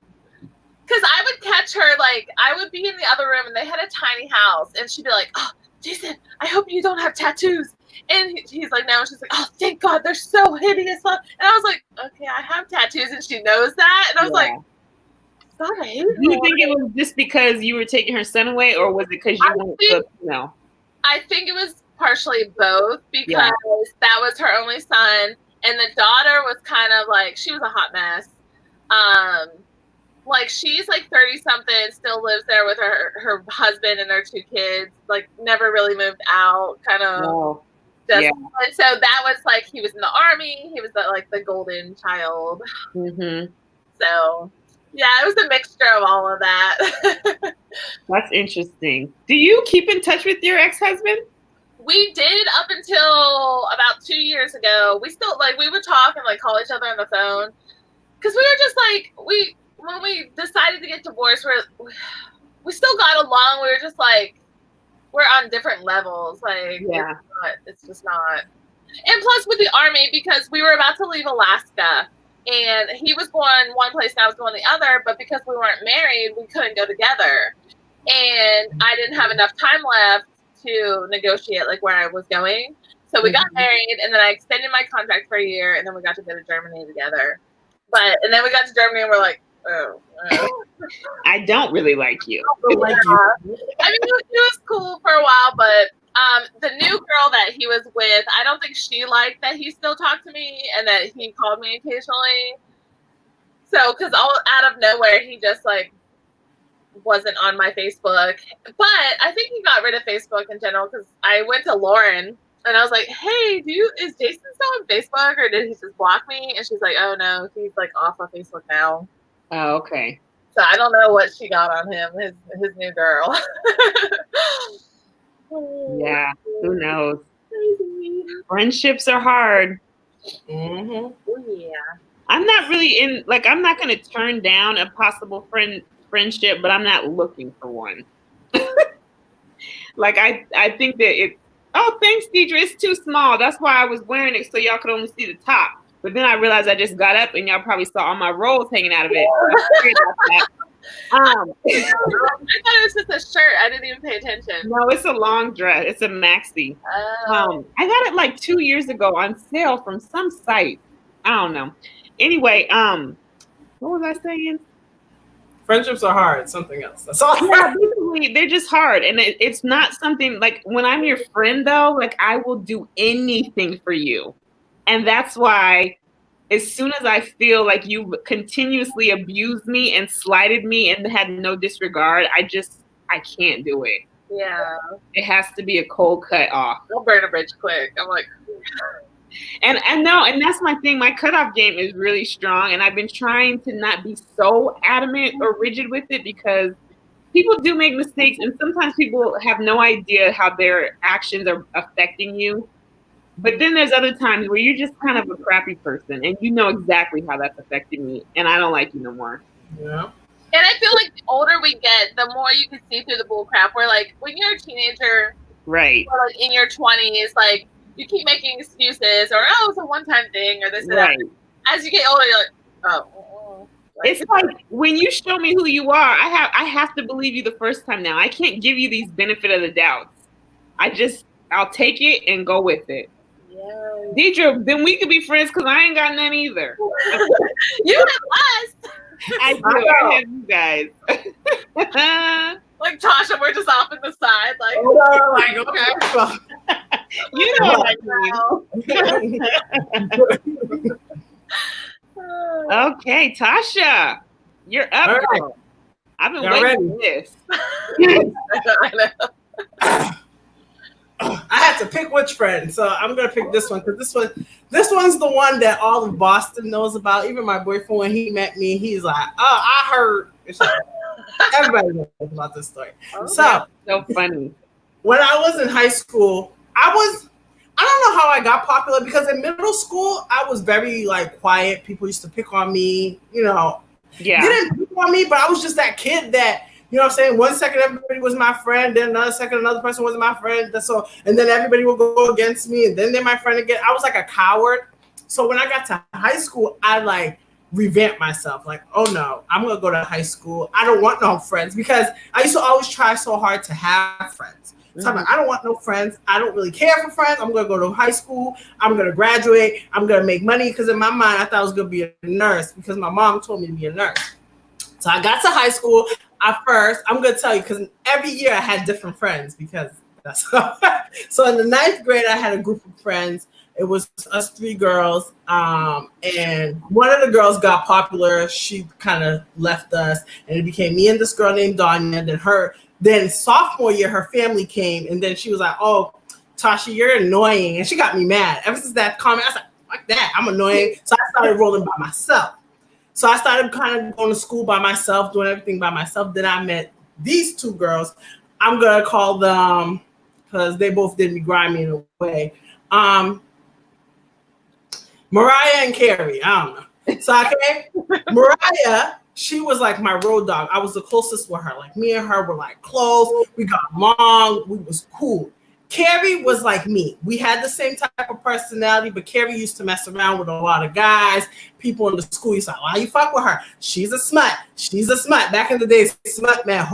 because I would catch her, like, I would be in the other room and they had a tiny house, and she'd be like, "Oh, Jason, I hope you don't have tattoos." And he's like, "No." And she's like, "Oh, thank God, they're so hideous." And I was like, "Okay, I have tattoos," and she knows that. And I was like, "God, I hate you." Do you think it was just because you were taking her son away, or was it because you wanted to, no? I think it was partially both, because that was her only son, and the daughter was kind of like, she was a hot mess. Like, she's like 30-something, still lives there with her husband and their 2 kids, like never really moved out, kind of. And so that was like, he was in the army, he was the golden child. Mm-hmm. So, yeah, it was a mixture of all of that. That's interesting. Do you keep in touch with your ex-husband? We did up until about 2 years ago. We still, like, we would talk and, like, call each other on the phone. Because we were just, like, when we decided to get divorced, we still got along. We were just, like, we're on different levels. Like, it's just not. And plus with the army, because we were about to leave Alaska. And he was going one place and I was going the other. But because we weren't married, we couldn't go together. And I didn't have enough time left to negotiate, like, where I was going. So we got married, and then I extended my contract for a year, and then we got to go to Germany together. And then we got to Germany, and we're like, oh. I don't really like you. I mean, it was cool for a while, but the new girl that he was with, I don't think she liked that he still talked to me and that he called me occasionally. So, because all out of nowhere, he just like wasn't on my Facebook. But I think he got rid of Facebook in general because I went to Lauren and I was like, "Hey, is Jason still on Facebook or did he just block me?" And she's like, "Oh no, he's like off of Facebook now." Oh, okay. So I don't know what she got on him, his new girl. Yeah, who knows? Crazy. Friendships are hard. Oh, yeah. I'm not really I'm not going to turn down a possible friendship, but I'm not looking for one. Like, I think that thanks, Deidre, it's too small. That's why I was wearing it, so y'all could only see the top. But then I realized I just got up and y'all probably saw all my rolls hanging out of it. I thought it was just a shirt. I didn't even pay attention. No, it's a long dress. It's a maxi. Oh. I got it like 2 years ago on sale from some site. I don't know. Anyway, what was I saying? Friendships are hard. Something else. That's all. Yeah, basically, they're just hard, and it's not something like when I'm your friend though. Like I will do anything for you, and that's why. As soon as I feel like you continuously abused me and slighted me and had no disregard, I can't do it. Yeah. It has to be a cold cut off. I'll burn a bridge quick. I'm like, and that's my thing. My cutoff game is really strong, and I've been trying to not be so adamant or rigid with it because people do make mistakes, and sometimes people have no idea how their actions are affecting you. But then there's other times where you're just kind of a crappy person and you know exactly how that's affecting me, and I don't like you no more. Yeah. And I feel like the older we get, the more you can see through the bull crap. Where like when you're a teenager, right, or like in your 20s, like you keep making excuses or it's a one-time thing or this and right. that. As you get older, you're like, it's like when you show me who you are, I have to believe you the first time now. I can't give you these benefit of the doubts. I'll take it and go with it. Deidre, then we could be friends because I ain't got none either. You have us. I do. I have you guys. Like Tasha, we're just off in the side. Like, okay. You know what I mean. Okay, Tasha, you're up. Right. I've been waiting for this. I know. I had to pick which friend, so I'm gonna pick this one because this one's the one that all of Boston knows about. Even my boyfriend, when he met me, he's like, "Oh, I heard." Everybody knows about this story. Oh, so funny. When I was in high school, I don't know how I got popular because in middle school I was very like quiet. People used to pick on me, Yeah. Didn't pick on me, but I was just that kid that. You know what I'm saying? 1 second, everybody was my friend. Then another second, another person wasn't my friend. And then everybody would go against me. And then they're my friend again. I was like a coward. So when I got to high school, I like revamped myself. Like, oh no, I'm going to go to high school. I don't want no friends because I used to always try so hard to have friends. So I'm like, I don't want no friends. I don't really care for friends. I'm going to go to high school. I'm going to graduate. I'm going to make money. Because in my mind, I thought I was going to be a nurse because my mom told me to be a nurse. So I got to high school. I'm going to tell you, because every year I had different friends because that's so in the 9th grade, I had a group of friends. It was us 3 girls. And one of the girls got popular. She kind of left us and it became me and this girl named Danya. Then sophomore year, her family came and then she was like, "Oh, Tasha, you're annoying." And she got me mad. Ever since that comment, I was like, "Fuck that, I'm annoying." So I started rolling by myself. So I started kind of going to school by myself, doing everything by myself. Then I met these 2 girls. I'm going to call them, because they both did me grimy in a way, Mariah and Carrie. I don't know. So Mariah, she was like my road dog. I was the closest with her. Like me and her were like close. We got along. We was cool. Carrie was like me. We had the same type of personality, but Carrie used to mess around with a lot of guys. People in the school used to say, "Why you fuck with her? She's a smut. She's a smut." Back in the day, smut man,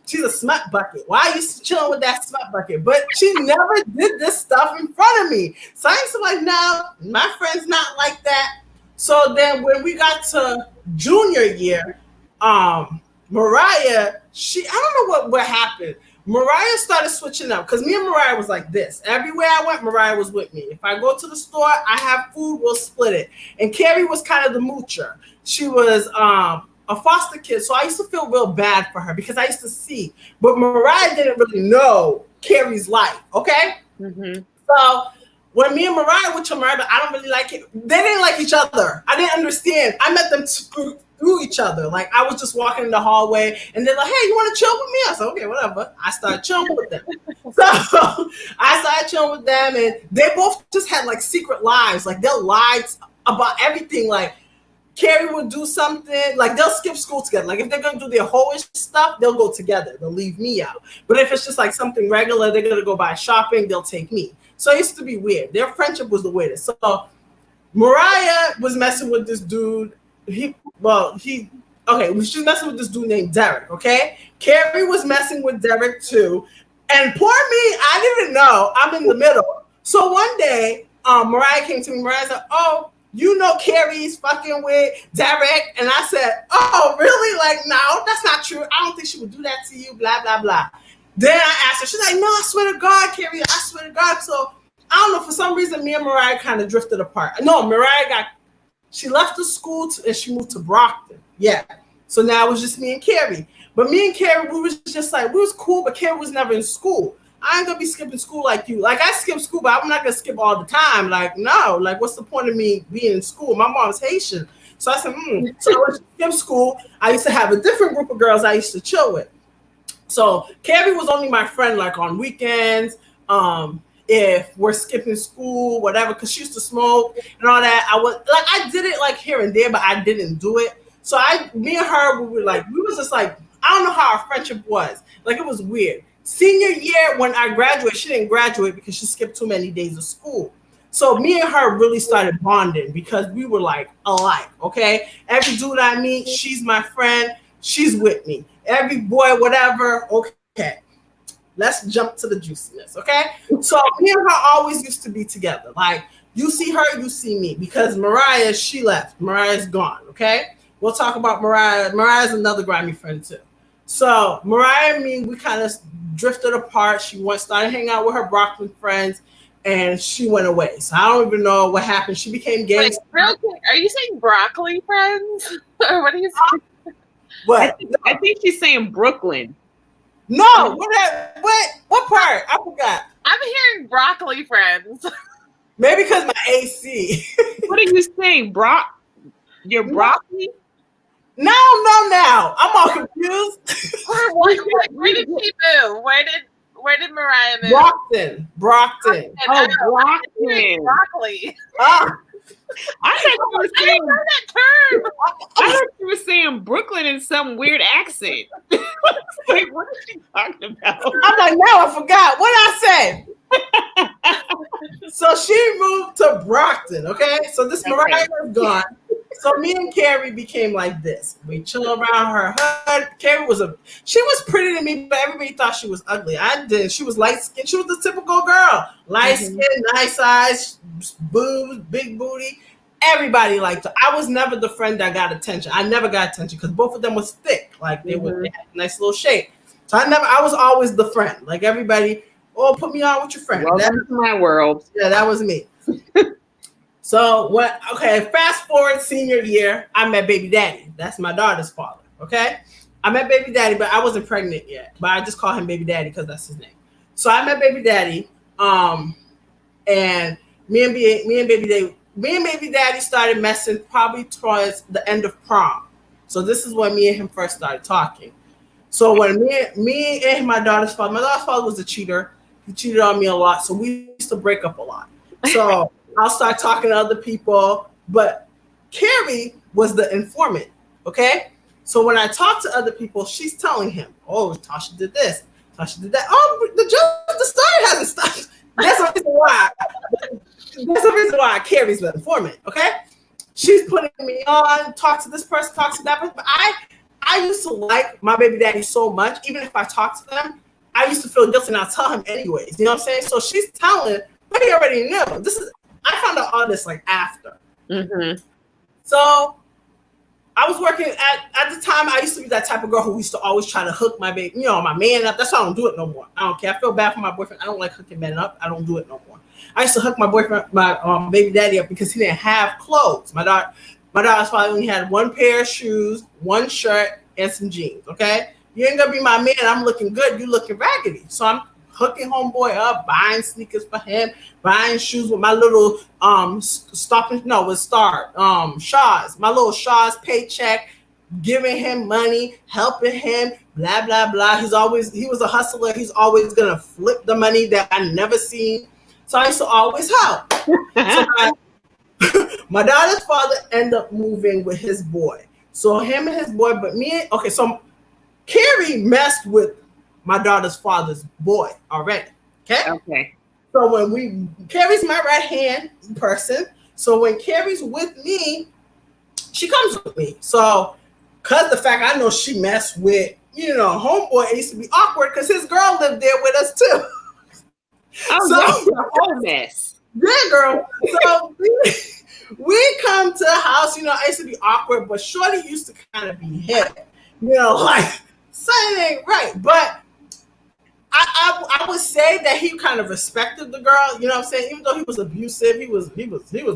she's a smut bucket. Why are you chilling with that smut bucket? But she never did this stuff in front of me. So I used to like, no, my friend's not like that. So then when we got to junior year, Mariah, I don't know what happened. Mariah started switching up because me and Mariah was like this. Everywhere I went, Mariah was with me. If I go to the store, I have food, we'll split it. And Carrie was kind of the moocher. She was a foster kid, so I used to feel real bad for her because I used to see. But Mariah didn't really know Carrie's life, okay? Mm-hmm. So when me and Mariah went to Mariah, I don't really like it. They didn't like each other. I didn't understand. I met them through each other. Like I was just walking in the hallway and they're like, hey, you want to chill with me? I said, okay, whatever. I started chilling with them. So I started chilling with them and they both just had like secret lives. Like they'll lie about everything. Like Carrie would do something, like they'll skip school together. Like if they're gonna do their hoish stuff, they'll go together. They'll leave me out. But if it's just like something regular, they're gonna go buy shopping, they'll take me. So it used to be weird. Their friendship was the weirdest. So Mariah was messing with this dude. She was messing with this dude named Derek, okay? Carrie was messing with Derek too. And poor me, I didn't know. I'm in the middle. So one day, Mariah came to me. Mariah said, oh, you know Carrie's fucking with Derek. And I said, oh, really? Like, no, that's not true. I don't think she would do that to you, blah, blah, blah. Then I asked her, she's like, no, I swear to God, Carrie, I swear to God. So I don't know, for some reason, me and Mariah kind of drifted apart. No, she left the school and she moved to Brockton. Yeah. So now it was just me and Carrie. But me and Carrie, we was just like, we was cool, but Carrie was never in school. I ain't gonna be skipping school like you. Like I skip school, but I'm not gonna skip all the time. Like, no, like what's the point of me being in school? My mom's Haitian. So I said, So I went to skip school. I used to have a different group of girls I used to chill with. So Carrie was only my friend like on weekends. If we're skipping school, whatever, because she used to smoke and all that. I did it like here and there, but I didn't do it. So me and her, we was just like, I don't know how our friendship was. Like it was weird. Senior year, when I graduated, she didn't graduate because she skipped too many days of school. So me and her really started bonding because we were like alike, okay? Every dude I meet, she's my friend, she's with me. Every boy, whatever, okay. Let's jump to the juiciness, okay? So me and her always used to be together. Like, you see her, you see me. Because Mariah, she left. Mariah's gone, okay? We'll talk about Mariah. Mariah's another grimy friend, too. So Mariah and me, we kind of drifted apart. She started hanging out with her Brockton friends, and she went away. So I don't even know what happened. She became gay. Wait, real quick, are you saying broccoli friends? Or what are you saying? What? I think she's saying Brooklyn. No, what part? I forgot. I'm hearing broccoli friends. Maybe because my AC. What are you saying, Your broccoli? No. I'm all confused. Where did she move? Where did Mariah move? Brockton. Oh, Brockton. Broccoli. I thought you were saying that term. I thought you were saying Brooklyn in some weird accent. Like, what is she talking about? I'm like, no, I forgot. What did I say? So she moved to Brockton, okay? So this Mariah was gone. So me and Carrie became like this. We chill around her hood. Carrie she was pretty to me, but everybody thought she was ugly. I didn't. She was light skinned. She was the typical girl. Light skin, nice eyes, boobs, big booty. Everybody liked her. I was never the friend that got attention. I never got attention because both of them was thick. Like they had a nice little shape. So I was always the friend. Like everybody, put me on with your friend. Welcome to my world. Yeah, that was me. So fast forward senior year, I met baby daddy. That's my daughter's father, okay? I met baby daddy, but I wasn't pregnant yet. But I just call him baby daddy because that's his name. So I met baby daddy, and me and baby daddy started messing probably towards the end of prom. So this is when me and him first started talking. So when me and my daughter's father was a cheater. He cheated on me a lot. So we used to break up a lot. So I'll start talking to other people, but Carrie was the informant, okay? So when I talk to other people, she's telling him, oh, Tasha did this, Tasha did that. Oh, the story hasn't stopped. That's the reason why Carrie's the informant, okay? She's putting me on, talk to this person, talk to that person. But I used to like my baby daddy so much, even if I talked to them, I used to feel guilty and I'll tell him anyways. You know what I'm saying? So she's telling, but he already knew. I found out all this like after. Mm-hmm. So I was working at the time. I used to be that type of girl who used to always try to hook my baby, my man up. That's why I don't do it no more. I don't care. I feel bad for my boyfriend. I don't like hooking men up. I don't do it no more. I used to hook my boyfriend, my baby daddy up because he didn't have clothes. My daughter's father only had one pair of shoes, one shirt, and some jeans. Okay, you ain't gonna be my man. I'm looking good. You looking raggedy. So I'm hooking homeboy up, buying sneakers for him, buying shoes with my little Shaw's, my little Shaw's paycheck, giving him money, helping him, blah blah blah. He was a hustler. He's always gonna flip the money that I never seen. So I used to always help. So my daughter's father ended up moving with his boy. So him and his boy, so Carrie messed with my daughter's father's boy already. Okay. So Carrie's my right hand person. So when Carrie's with me, she comes with me. So, cause the fact I know she messed with, homeboy, it used to be awkward because his girl lived there with us too. Oh, so, that's a whole mess. Yeah, girl. So we come to the house. It used to be awkward, but Shorty used to kind of be hit. Something ain't right, but. I would say that he kind of respected the girl, you know what I'm saying? Even though he was abusive, he was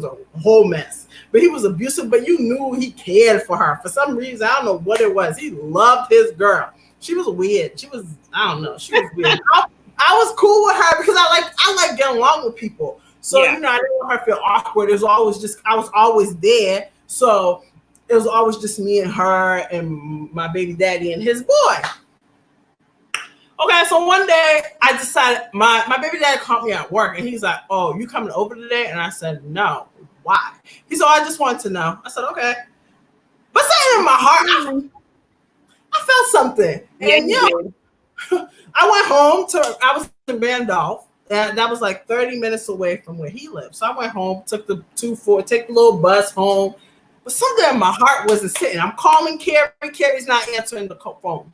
a whole mess. But he was abusive, but you knew he cared for her. For some reason, I don't know what it was. He loved his girl. She was weird. She was weird. I was cool with her because I like getting along with people. So, I didn't want her to feel awkward. It was always I was always there. So it was always just me and her and my baby daddy and his boy. Okay, so one day I decided my baby dad called me at work and he's like, "Oh, you coming over today?" And I said, "No." Why? He said, "I just wanted to know." I said, "Okay." But something in my heart, I felt something. And I went home I was in Randolph, and that was like 30 minutes away from where he lived. So I went home, took the take the little bus home. But something in my heart wasn't sitting. I'm calling Carrie. Carrie's not answering the phone.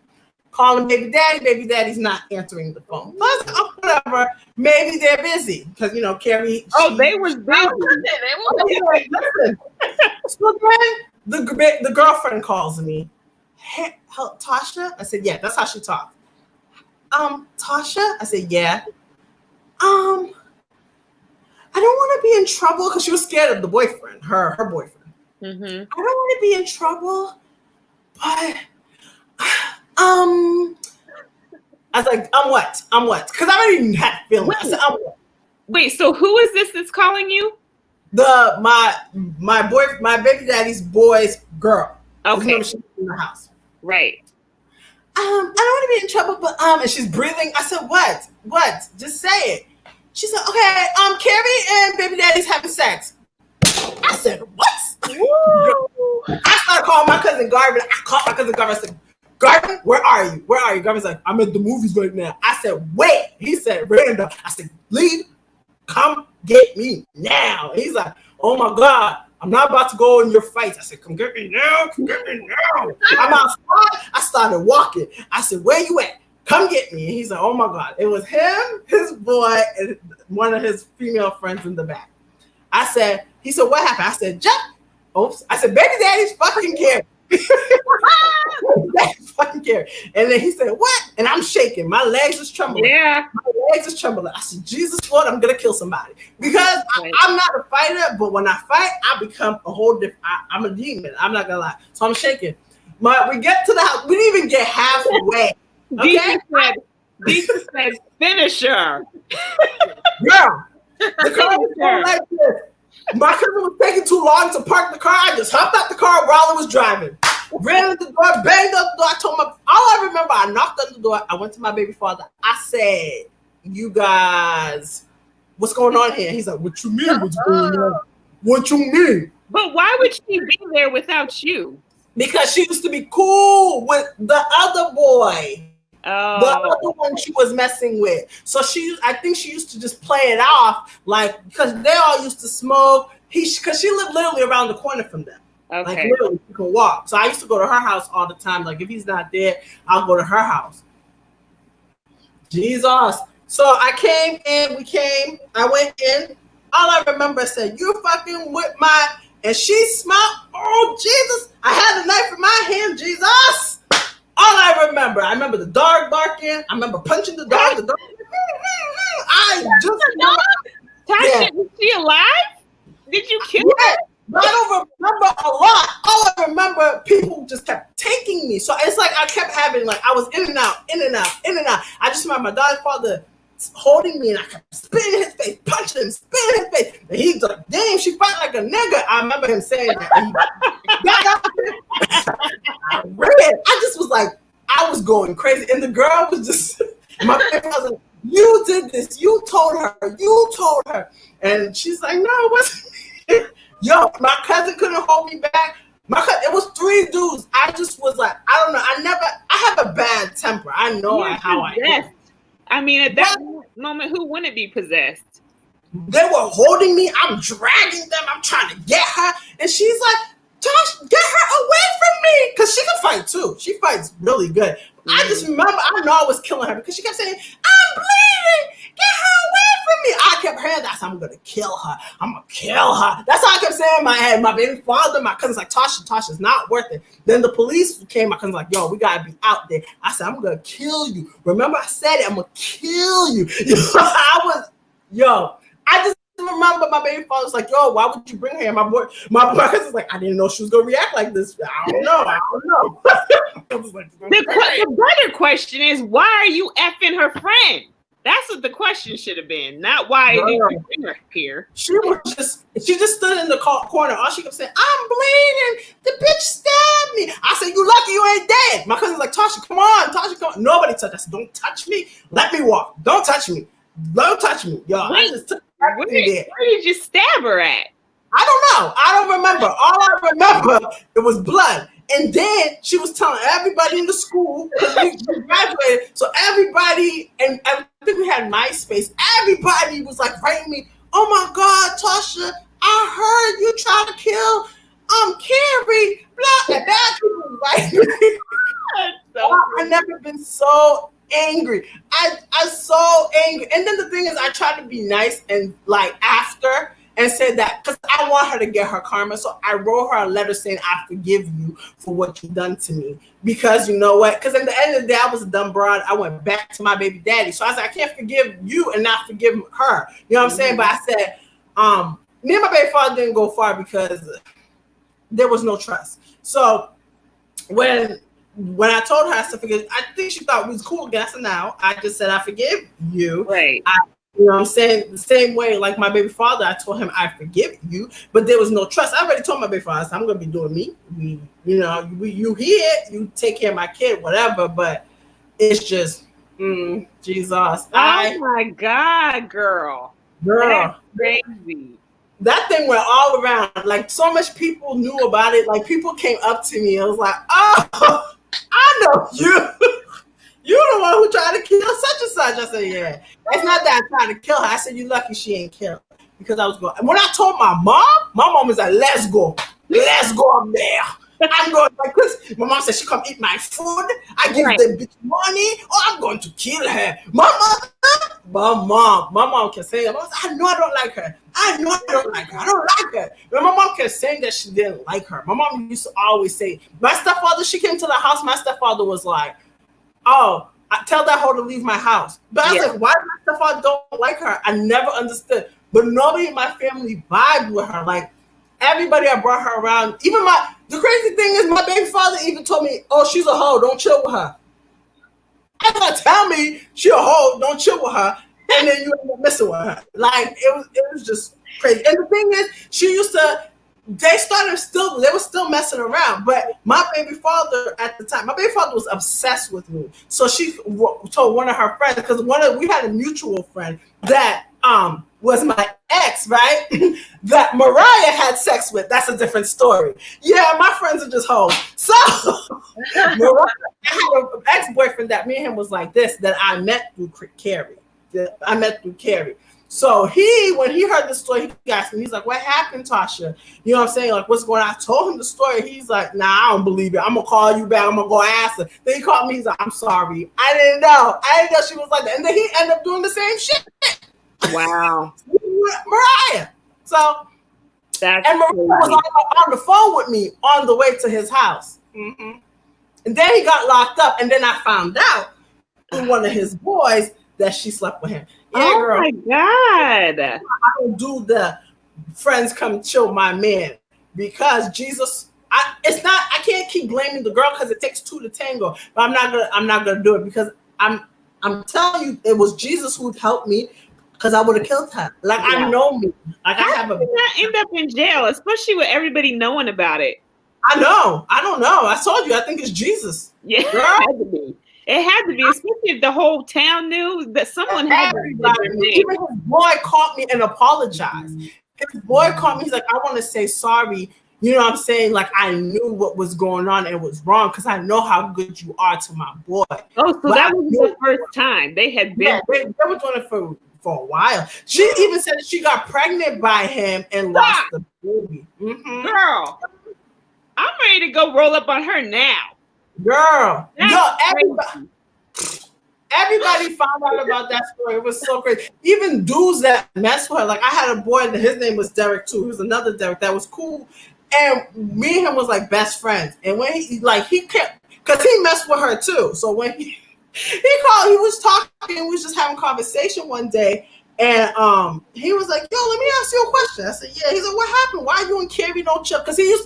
Calling baby daddy's not answering the phone. Whatever, maybe they're busy because Carrie. They was busy. Listen. So then the girlfriend calls me. "Hey, Tasha?" I said, "Yeah." That's how she talked. Tasha? I said, "Yeah." I don't want to be in trouble because she was scared of the boyfriend, her boyfriend. Mm-hmm. I don't want to be in trouble, but. I was like, I'm what? Because I don't even have feelings. I said, I'm what? Wait, so who is this that's calling you? My baby daddy's boy's girl. Okay. She's in the house. Right. I don't want to be in trouble, but and she's breathing. I said, what? Just say it. She said, okay, Carrie and baby daddy's having sex. I said, what? I started calling my cousin Garvin. I called my cousin Garvin. I said, "Garvin, where are you? Garvin's like, "I'm at the movies right now." I said, "Wait." He said, "Random." I said, "Leave. Come get me now." And he's like, "Oh my God, I'm not about to go in your fights." I said, "Come get me now. I'm outside." I started walking. I said, "Where you at? Come get me." And he's like, "Oh my God." It was him, his boy, and one of his female friends in the back. He said, "What happened?" I said, "Jeff." Oops. I said, "Baby daddy's fucking Carrie." Fucking Carrie. And then he said, "What?" And I'm shaking. My legs is trembling. Yeah. My legs is trembling. I said, "Jesus Lord, I'm gonna kill somebody." Because I'm not a fighter, but when I fight, I become a whole different. I'm a demon. I'm not gonna lie. So I'm shaking. We get to the house. We didn't even get halfway. Okay. Jesus said, "Finisher." Yeah. The car was going like this. My cousin was taking too long to park the car. I just hopped out the car while I was driving. Ran at the door, banged up the door. I told all I remember, I knocked on the door. I went to my baby father. I said, "You guys, what's going on here?" He's like, "What you mean? What's going on? What you mean?" But why would she be there without you? Because she used to be cool with the other boy. Oh. The other one she was messing with. So I think she used to just play it off because they all used to smoke. Because she lived literally around the corner from them. Okay. Literally, you can walk. So I used to go to her house all the time. If he's not there, I'll go to her house. Jesus. So I came in. I went in. All I remember said, "You fucking with my," and she smiled. Oh, Jesus. I had a knife in my hand, Jesus. All I remember the dog barking. I remember punching the dog. The dog. I just remember. Tasha, is she alive? Did you kill her? I don't remember a lot. All I remember, people just kept taking me. So it's like I kept having, like, I was in and out, in and out, in and out. I just remember my dog's father holding me, and I kept spitting in his face, punching him, spitting in his face. And he's like, damn, she fight like a nigga. I remember him saying that. I just was like, I was going crazy. And the girl was just, my parents was like, you did this. You told her. And she's like, no, it wasn't. Yo, my cousin couldn't hold me back. It was 3 dudes. I just was like, I don't know. I have a bad temper. I know how I am. I mean, at that moment, who wouldn't be possessed? They were holding me. I'm dragging them. I'm trying to get her. And she's like, Tosh, get her away from me. Because she can fight too. She fights really good. I just remember, I know I was killing her because she kept saying, I'm bleeding. Get her away from me. I kept hearing that. I'm going to kill her. I'm going to kill her. That's all I kept saying in my head. My baby father, my cousin's like, Tasha's not worth it. Then the police came. My cousin's like, yo, we got to be out there. I said, I'm going to kill you. Remember I said it. I'm going to kill you. I just remember my baby father was like, yo, why would you bring her here? My cousin's like, I didn't know she was going to react like this. I don't know. I was like, the better question is, why are you effing her friend? That's what the question should have been, not why did you bring her here. She just stood in the corner. All she kept saying, I'm bleeding. The bitch stabbed me. I said, you lucky you ain't dead. My cousin's like, Tasha, come on. Tasha, come on. Nobody touched. I said, don't touch me. Let me walk. Don't touch me. Don't touch me. Yo, where did you stab her at? I don't know. I don't remember. All I remember, it was blood. And then she was telling everybody in the school, because we graduated, so everybody, and I think we had MySpace, everybody was like writing me, oh my God, Tasha, I heard you trying to kill Carrie, blah, and bad people writing me. I've never been so angry. I so angry. And then the thing is, I tried to be nice and like after, and said that because I want her to get her karma. So I wrote her a letter saying, I forgive you for what you've done to me. Because you know what? Because at the end of the day, I was a dumb broad. I went back to my baby daddy. So I said, I can't forgive you and not forgive her. You know what I'm saying? But I said, me and my baby father didn't go far because there was no trust. So when I told her I said forgive, I think she thought we was cool again. I said, no, I just said I forgive you. Right. You know what I'm saying? The same way, like my baby father, I told him I forgive you, but there was no trust. I already told my baby father, I said, I'm gonna be doing me. You here, you take care of my kid, whatever. But it's just, Jesus. Oh my God, girl. That's crazy. That thing went all around. Like so much people knew about it. Like people came up to me. I was like, oh, I know you. You're the one who tried to kill such and such. I said, yeah. It's not that I'm trying to kill her. I said, you lucky she ain't killed. Because I was going. And when I told my mom was like, let's go. Let's go up there. I'm going like this. My mom said, she come eat my food. I give the bitch money. Oh, I'm going to kill her. My mom kept saying, I know I don't like her. I don't like her. But my mom kept saying that she didn't like her. My mom used to always say, my stepfather, she came to the house. My stepfather was like, oh, I tell that hoe to leave my house. But I was like, why my stepfather don't like her? I never understood. But nobody in my family vibed with her. Like, everybody I brought her around, even the crazy thing is my baby father even told me, oh, she's a hoe, don't chill with her. I thought, tell me she a hoe, don't chill with her, and then you end up messing with her. Like, it was just crazy. And the thing is, they were still messing around, but my baby father at the time, my baby father was obsessed with me. So she told one of her friends, because we had a mutual friend that was my ex, right? That Mariah had sex with. That's a different story. Yeah, my friends are just hoes. So Mariah, I had an ex-boyfriend that me and him was like this, that I met through Carrie. So when he heard the story, he asked me, he's like, what happened, Tasha? You know what I'm saying? Like, what's going on? I told him the story. He's like, nah, I don't believe it. I'm going to call you back. I'm going to go ask her. Then he called me. He's like, I'm sorry. I didn't know she was like that. And then he ended up doing the same shit. Wow. Mariah. So And Maria was on the phone with me on the way to his house. Mm-hmm. And then he got locked up. And then I found out through one of his boys that she slept with him. Yeah, girl. My God. I don't do the friends come chill my man because Jesus. I can't keep blaming the girl because it takes two to tango. But I'm not gonna do it because I'm telling you, it was Jesus who'd helped me. Because I would have killed her. Like, yeah. I know me. Like, How did not end up in jail, especially with everybody knowing about it? I know. I don't know. I told you. I think it's Jesus. Yeah, it had to be. It had to be, especially if the whole town knew that someone had to be. Even his boy called me and apologized. His boy called me. He's like, I want to say sorry. You know what I'm saying? Like, I knew what was going on and it was wrong because I know how good you are to my boy. Oh, so that was the first time they had been. Yeah, they were doing it for a while. She even said she got pregnant by him and lost the baby. Mm-hmm. Girl, I'm ready to go roll up on her now. Girl, everybody found out about that story. It was so crazy. Even dudes that messed with her. Like I had a boy that his name was Derek too. He was another Derek that was cool. And me and him was like best friends. And when he kept, because he messed with her too. So when he called, he was talking, we was just having conversation one day, and he was like, yo, let me ask you a question. I said, yeah. He's like, what happened? Why you and Carrie don't chill? Because he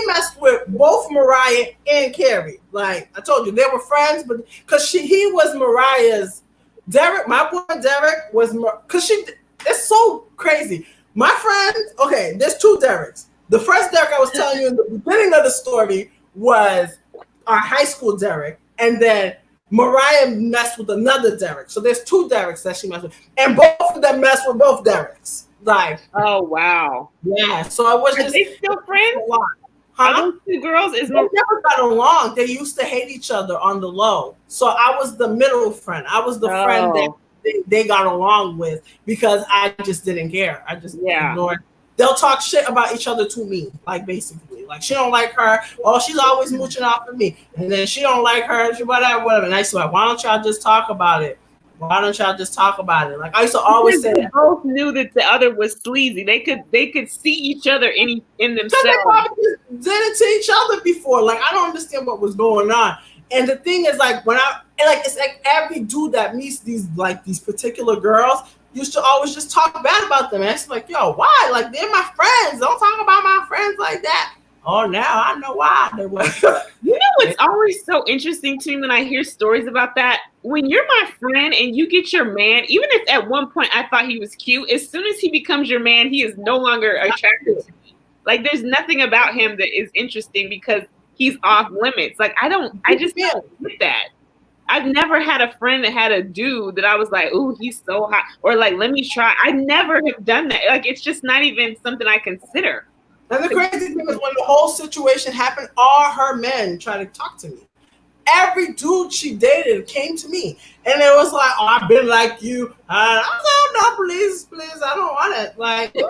messed with both Mariah and Carrie. Like I told you, they were friends, but because he was Mariah's Derek, my boy Derek was because it's so crazy. My friend, okay, there's two Dereks. The first Derek I was telling you in the beginning of the story was our high school Derek, and then Mariah messed with another Derek. So there's two Dereks that she messed with. And both of them messed with both Dereks. Like, oh wow. Yeah. So I was Are they still friends? Huh? Are those two girls? They never got along. They used to hate each other on the low. So I was the middle friend. I was the friend that they got along with because I just didn't care. I just ignored. They'll talk shit about each other to me, like basically. Like she don't like her. Oh, she's always mooching off of me. And then she don't like her. She whatever. And I used to like, why don't y'all just talk about it? Why don't y'all just talk about it? Like I used to always say that. Both knew that the other was sleazy. They could see each other in themselves. They probably just did it to each other before. Like I don't understand what was going on. And the thing is, like it's like every dude that meets these particular girls used to always just talk bad about them. And it's like, yo, why? Like they're my friends. Don't talk about my friends like that. Oh, now I know why they were. You know what's always so interesting to me when I hear stories about that? When you're my friend and you get your man, even if at one point I thought he was cute, as soon as he becomes your man, he is no longer attractive to me. Like there's nothing about him that is interesting because he's off limits. Like I just don't get that. I've never had a friend that had a dude that I was like, ooh, he's so hot. Or like, let me try. I never have done that. Like, it's just not even something I consider. And the crazy thing is when the whole situation happened, all her men tried to talk to me. Every dude she dated came to me. And it was like, oh, I've been like you. I was like, oh, no, please, I don't want it. Like, you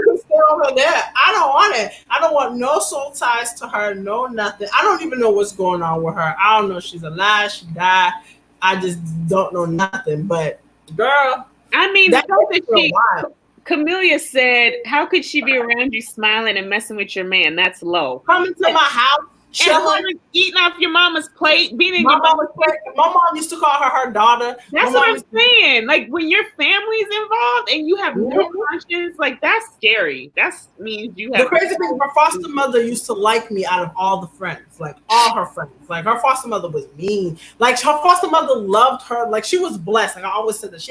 can stay over there. I don't want it. I don't want no soul ties to her, no nothing. I don't even know what's going on with her. I don't know if she's alive, she died. I just don't know nothing. But, girl. I mean, Camellia said, how could she be around you smiling and messing with your man? That's low. Coming to my house. And eating off your mama's plate, being in your mama's plate. My mom used to call her daughter. That's what I'm saying. Like when your family's involved and you have no conscience, like that's scary. That means you have. The crazy thing, her foster mother used to like me out of all the friends, like all her friends. Like her foster mother was mean. Like her foster mother loved her. Like she was blessed. Like I always said that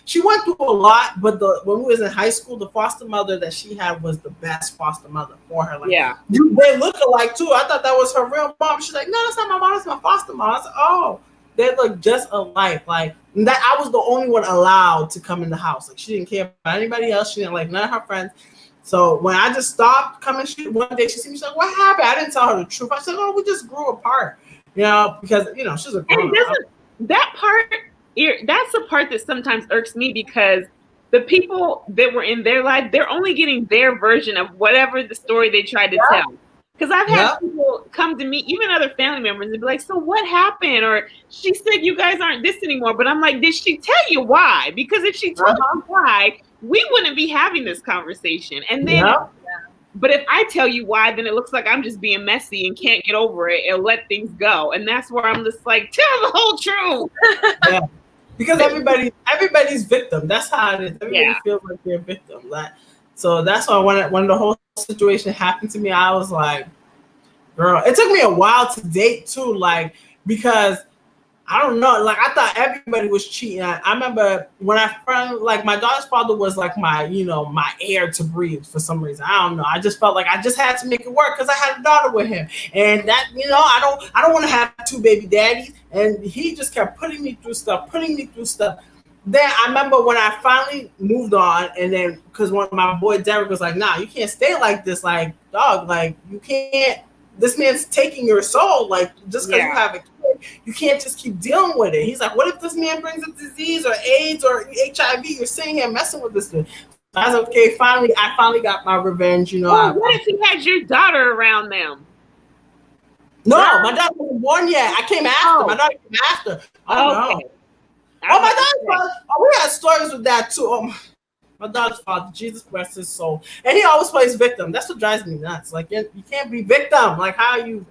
she went through a lot, but when we was in high school, the foster mother that she had was the best foster mother for her. Like, they look alike too. I thought that was her real mom. She's like, no, that's not my mom, that's my foster mom. I said, oh, they look just alike. Like that, I was the only one allowed to come in the house. Like she didn't care about anybody else. She didn't like none of her friends. So when I just stopped coming, one day she see me, she's like, what happened? I didn't tell her the truth. I said, oh, we just grew apart. You know, because she's a grown up. That's the part that sometimes irks me because the people that were in their life, they're only getting their version of whatever the story they tried to tell. Because I've had people come to me, even other family members, and be like, so what happened? Or she said you guys aren't this anymore. But I'm like, did she tell you why? Because if she told you why, we wouldn't be having this conversation. And then, Yeah. but if I tell you why, then it looks like I'm just being messy and can't get over it and let things go. And that's where I'm just like, tell the whole truth. Yeah. Because everybody's victim. That's how it is. Everybody feels like they're a victim. So that's why when the whole situation happened to me, I was like, girl, it took me a while to date too, like, because I don't know, like, I thought everybody was cheating. I remember when I found, like, my daughter's father was like my air to breathe for some reason. I don't know. I just felt like I just had to make it work because I had a daughter with him, and that, I don't want to have two baby daddies. And he just kept putting me through stuff. Then I remember when I finally moved on, and then because one of my boy Derek was like, "Nah, you can't stay like this, like, dog, like, you can't. This man's taking your soul, like, just because you have a kid, you can't just keep dealing with it." He's like, what if this man brings a disease or AIDS or HIV? You're sitting here messing with this thing. I was like, okay, I finally got my revenge, What if he had your daughter around them? No, my daughter wasn't born yet. I came after. My daughter came after. Oh, okay. No. Oh, my daughter's father. Oh, we had stories with that too. My daughter's father, Jesus bless his soul, and he always plays victim. That's what drives me nuts. Like, you can't be victim. Like, how you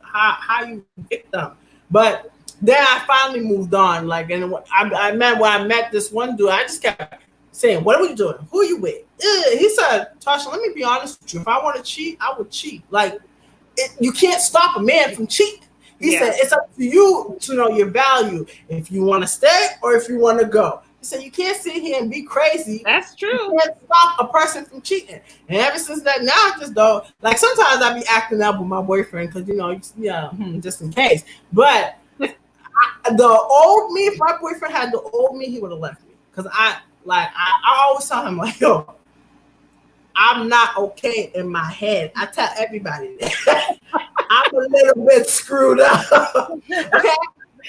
victim? But then I finally moved on. Like, and when I met this one dude, I just kept saying, "What are we doing? Who are you with?" He said, "Tasha, let me be honest with you. If I want to cheat, I would cheat. Like, you can't stop a man from cheating." He said, "It's up to you to know your value. If you want to stay or if you want to go." He said, "You can't sit here and be crazy." That's true. You can't stop a person from cheating. And ever since that, now I just don't. Like, sometimes I be acting up with my boyfriend because, just in case. But the old me, if my boyfriend had the old me, he would have left me. Because I always tell him, like, yo, I'm not okay in my head. I tell everybody that. I'm a little bit screwed up. Okay?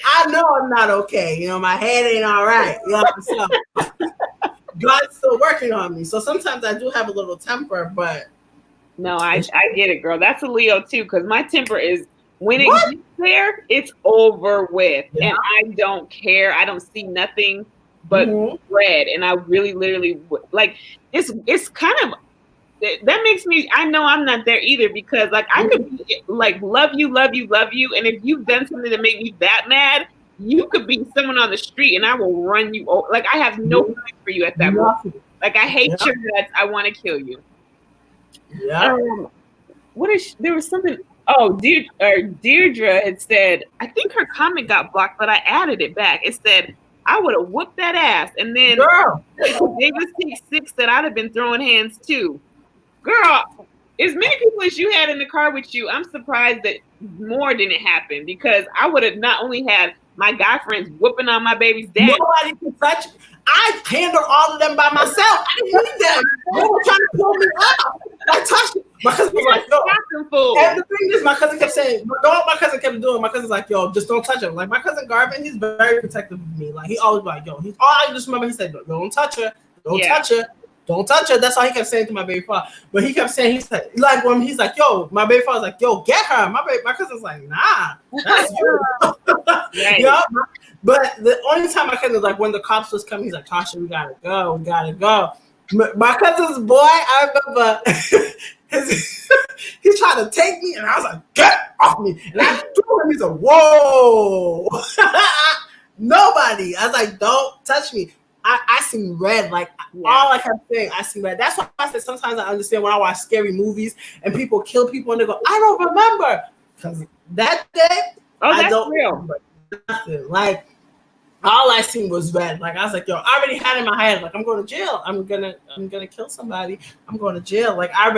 I know I'm not okay. My head ain't all right. So God's still working on me. So sometimes I do have a little temper, but no, I get it, girl. That's a Leo too, because my temper is when it gets there, it's over with. Yeah. And I don't care. I don't see nothing but red. And I really literally like it's kind of that makes me, I know I'm not there either, because like I could be, like love you, and if you've done something to make me that mad, you could be someone on the street and I will run you over. Like, I have no time for you at that moment. Like, I hate your guts. I want to kill you. Yeah. There was something. Oh, Deirdre had said, I think her comment got blocked, but I added it back. It said, I would have whooped that ass. And then Davis Take 6 said, I'd have been throwing hands too. Girl, as many people as you had in the car with you, I'm surprised that more didn't happen, because I would have not only had my guy friends whooping on my baby's dad. Nobody can touch me. I handled all of them by myself. I didn't need them. They were trying to pull me out. I touched them. My cousin was like, no. And the thing is, my cousin kept saying, my cousin kept doing, my cousin's like, yo, just don't touch him. Like, my cousin Garvin, he's very protective of me. Like, he always like, yo, I just remember he said, don't touch her. Don't touch her. Don't touch her. That's all he kept saying to my baby father. But he kept saying, he's like, yo, my baby father's like, yo, get her. My cousin's like, nah, that's you. Right. But the only time my cousin was like, when the cops was coming, he's like, Tasha, we gotta go. My cousin's boy, I remember he tried to take me, and I was like, get off me. And I threw him. He's like, whoa. Nobody. I was like, don't touch me. I seen red, like all I kept saying, I seen red. That's why I said sometimes I understand when I watch scary movies and people kill people and they go, I don't remember. Because that day, I don't remember nothing. Like, all I seen was red. Like, I was like, yo, I already had in my head, like, I'm going to jail. I'm gonna kill somebody. I'm going to jail. Like, I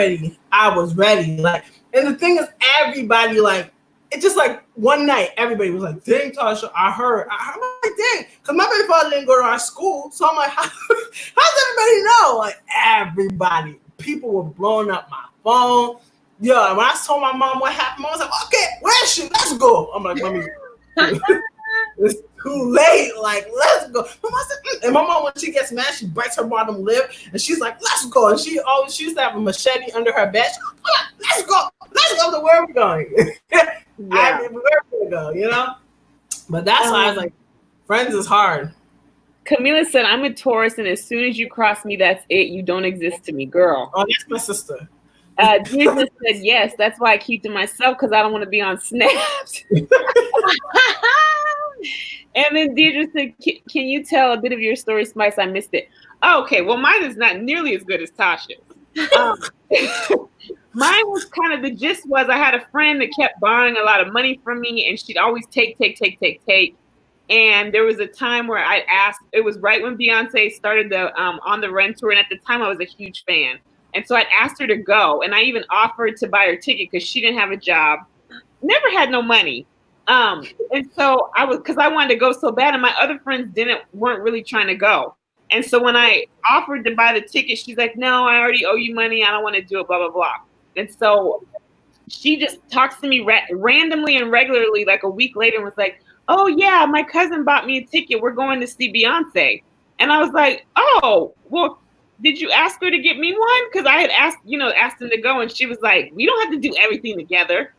was ready. Like, and the thing is, everybody, like, it's just like one night, everybody was like, dang, Tasha, I heard. I'm like, dang, because my baby father didn't go to our school. So I'm like, how's everybody know? Like, everybody. People were blowing up my phone. Yeah, when I told my mom what happened, I was like, okay, where's she? Let's go. I'm like, mommy, it's too late. Like, let's go. And my mom, when she gets mad, she bites her bottom lip, and she's like, let's go. And she used to have a machete under her bed. She's like, let's go. Let's go to where we're going. I mean, where we go, But that's why I was like, friends is hard. Camila said, I'm a Taurus, and as soon as you cross me, that's it. You don't exist to me, girl. Oh, that's my sister. Deirdre said, yes, that's why I keep to myself, because I don't want to be on Snaps. And then Deirdre said, can you tell a bit of your story, Spice? I missed it. Oh, okay, well, mine is not nearly as good as Tasha's. Mine was kind of, the gist was I had a friend that kept borrowing a lot of money from me, and she'd always take. And there was a time where I asked, it was right when Beyonce started the On the Run tour, and at the time I was a huge fan. And so I'd asked her to go, and I even offered to buy her ticket because she didn't have a job, never had no money. And so because I wanted to go so bad, and my other friends weren't really trying to go. And so when I offered to buy the ticket, she's like, no, I already owe you money. I don't want to do it, blah, blah, blah. And so she just talks to me randomly and regularly, like a week later, and was like, oh, yeah, my cousin bought me a ticket. We're going to see Beyonce. And I was like, oh, well, did you ask her to get me one? Because I had asked him to go. And she was like, we don't have to do everything together.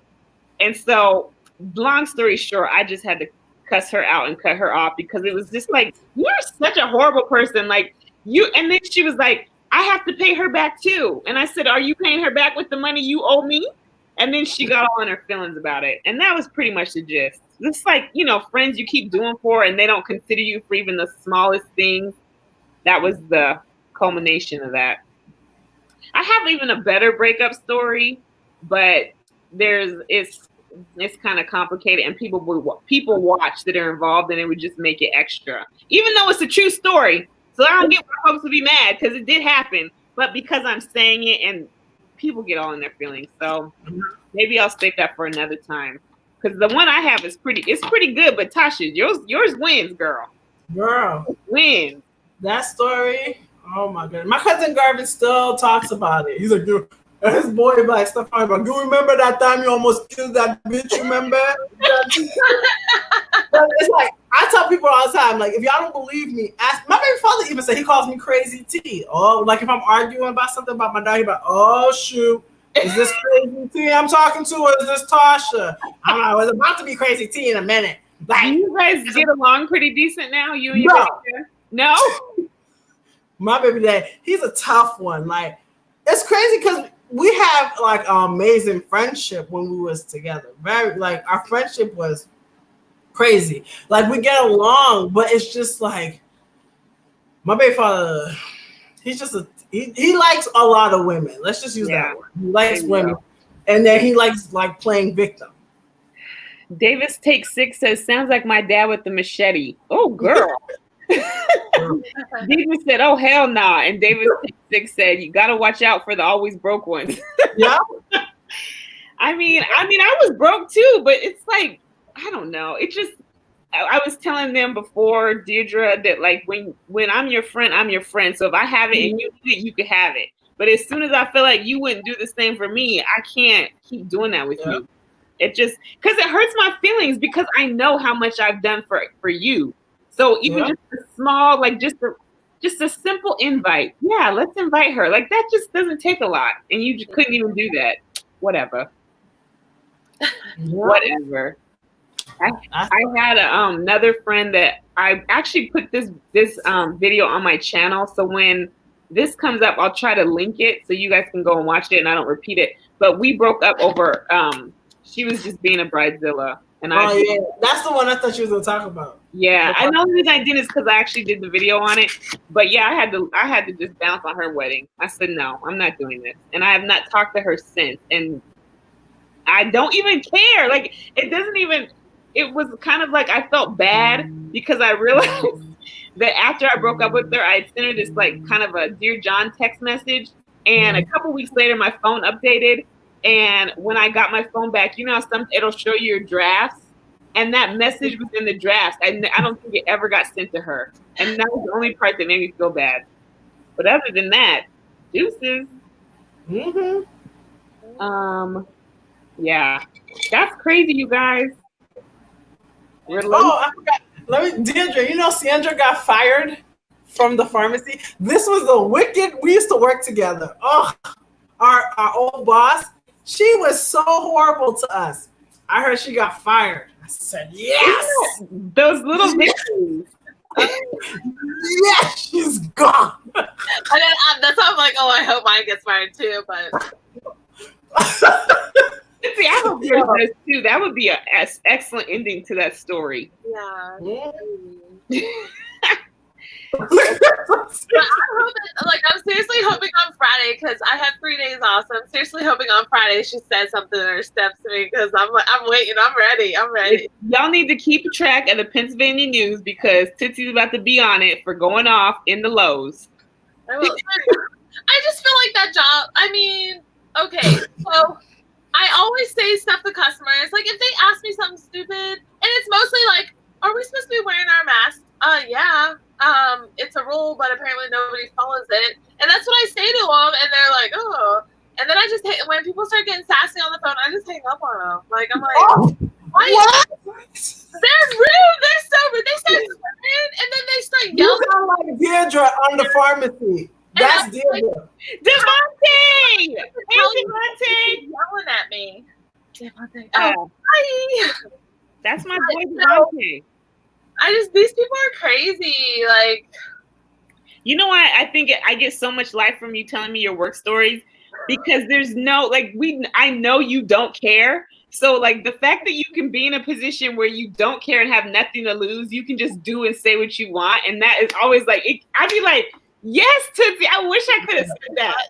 And so long story short, I just had to cuss her out and cut her off because it was just like, you're such a horrible person. Like you. And then she was like, I have to pay her back too. And I said, are you paying her back with the money you owe me? And then she got all in her feelings about it. And that was pretty much the gist. It's like, friends you keep doing for and they don't consider you for even the smallest things. That was the culmination of that. I have even a better breakup story, but it's kind of complicated, and people watch that are involved, and it would just make it extra. Even though it's a true story. So I don't get why folks would be mad, because it did happen. But because I'm saying it and people get all in their feelings. So maybe I'll save that for another time. Because the one I have is pretty good, but Tasha, yours wins, girl. Girl. Wins. That story, oh my goodness. My cousin Garvin still talks about it. He's like, his boy like stuff about, you remember that time you almost killed that bitch, remember? But it's like, I tell people all the time, like, if y'all don't believe me, ask. My baby father even said he calls me Crazy T. Oh, like if I'm arguing about something about my dad, he's like, oh shoot, is this Crazy T I'm talking to, or is this Tasha? I'm like, it's about to be Crazy T in a minute. Like, you guys get along pretty decent now, you and your baby dad? No? My baby dad, he's a tough one. Like, it's crazy because we have like an amazing friendship when we was together. Very, like, our friendship was crazy. Like, we get along, but it's just like, my baby father, he's just he likes a lot of women. Let's just use that word. He likes women. And then he likes like playing victim. Davis Take 6 says, sounds like my dad with the machete. Oh, girl. Davis said, oh, hell nah. And Davis Take 6 said, you got to watch out for the always broke ones. Yeah. I mean, I was broke too, but it's like, I don't know. It just, I was telling them before, Deirdre, that like when I'm your friend, I'm your friend. So if I have it and you need it, you can have it. But as soon as I feel like you wouldn't do the same for me, I can't keep doing that with you. It just, because it hurts my feelings because I know how much I've done for you. So even just a small, like just a simple invite. Yeah, let's invite her. Like that just doesn't take a lot. And you just couldn't even do that. Whatever. Whatever. I had another friend that I actually put this video on my channel. So when this comes up, I'll try to link it so you guys can go and watch it and I don't repeat it. But we broke up over she was just being a bridezilla. And that's the one I thought you was gonna talk about. Yeah, I know the reason I did is because I actually did the video on it. But yeah, I had to just bounce on her wedding. I said no, I'm not doing this, and I have not talked to her since. And I don't even care. Like it doesn't even. It was kind of like I felt bad because I realized that after I broke up with her, I sent her this like kind of a Dear John text message, and a couple weeks later, my phone updated. And when I got my phone back, you know how it'll show you your drafts, and that message was in the drafts. I don't think it ever got sent to her, and that was the only part that made me feel bad. But other than that, deuces. Yeah, that's crazy, you guys. I forgot. Deirdre, you know, Sandra got fired from the pharmacy. This was the wicked. We used to work together. Oh, our old boss. She was so horrible to us. I heard she got fired. I said, yes. Those little victories. mom. And then that's why I'm like, oh, I hope mine gets fired too. But see, I hope yours does too. That would be an excellent ending to that story. yeah. But I'm seriously hoping on Friday because I have 3 days off. So I'm seriously hoping on Friday she says something or steps to me because I'm waiting. I'm ready. Y'all need to keep track of the Pennsylvania news because Tootsie's about to be on it for going off in the Lowe's. I just feel like that job. I mean, okay, so I always say stuff to customers. Like if they ask me something stupid, and it's mostly like, "Are we supposed to be wearing our masks?" Yeah. It's a rule, but apparently nobody follows it. And that's what I say to them, and they're like, oh. And then I just hate when people start getting sassy on the phone. I just hang up on them. Like I'm like, what? They're rude. They're so rude. They start swearing, and then they start yelling. You sound like Deirdre on the pharmacy. That's Deirdre. Like, Devontae! Hey, Devontae! Yelling at me. Devontae. Oh, hi. That's my boy Devontae. These people are crazy. Like, you know what? I think I get so much life from you telling me your work stories because there's no, like, I know you don't care. So, like, the fact that you can be in a position where you don't care and have nothing to lose, you can just do and say what you want. And that is always like, I'd be like, yes, Tootsie, I wish I could have said that.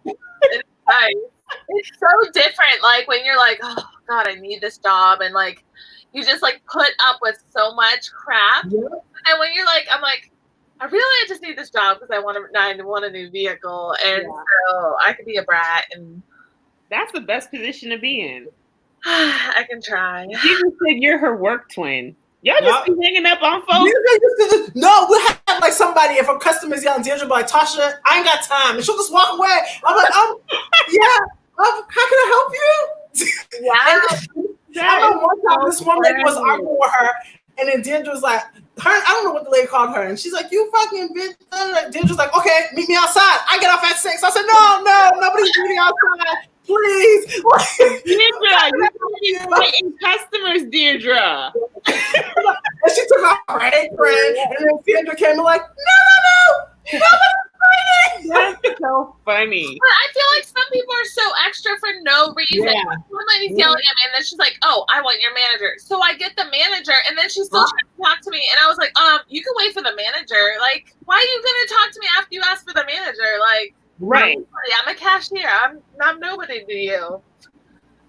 It's so different. Like, when you're like, oh, God, I need this job. And, like, you just like put up with so much crap. Yeah. And when you're like, I'm like, I just need this job because I want a new vehicle. And so I could be a brat. And that's the best position to be in. I can try. You just said you're her work twin. Y'all just be hanging up on folks. No, we'll have like somebody, if a customer's yelling, Deirdre be like, Tasha, I ain't got time. And she'll just walk away. I'm like, how can I help you? Yeah. I remember one time this one lady was arguing with her, and then Deirdre was like, I don't know what the lady called her, and she's like, you fucking bitch. Deirdre's like, okay, meet me outside. I get off at 6. I said, no, nobody's meeting outside. Please. Deirdre, you're fighting customers, Deirdre. And she took off her apron, and then Deirdre came and like, no. That's so funny. But I feel like some people are so extra for no reason. Yeah. One lady's yelling at me, and then she's like, oh, I want your manager. So I get the manager, and then she's still trying to talk to me. And I was like, you can wait for the manager. Like, why are you going to talk to me after you ask for the manager? Like, right. I'm a cashier. I'm nobody to you.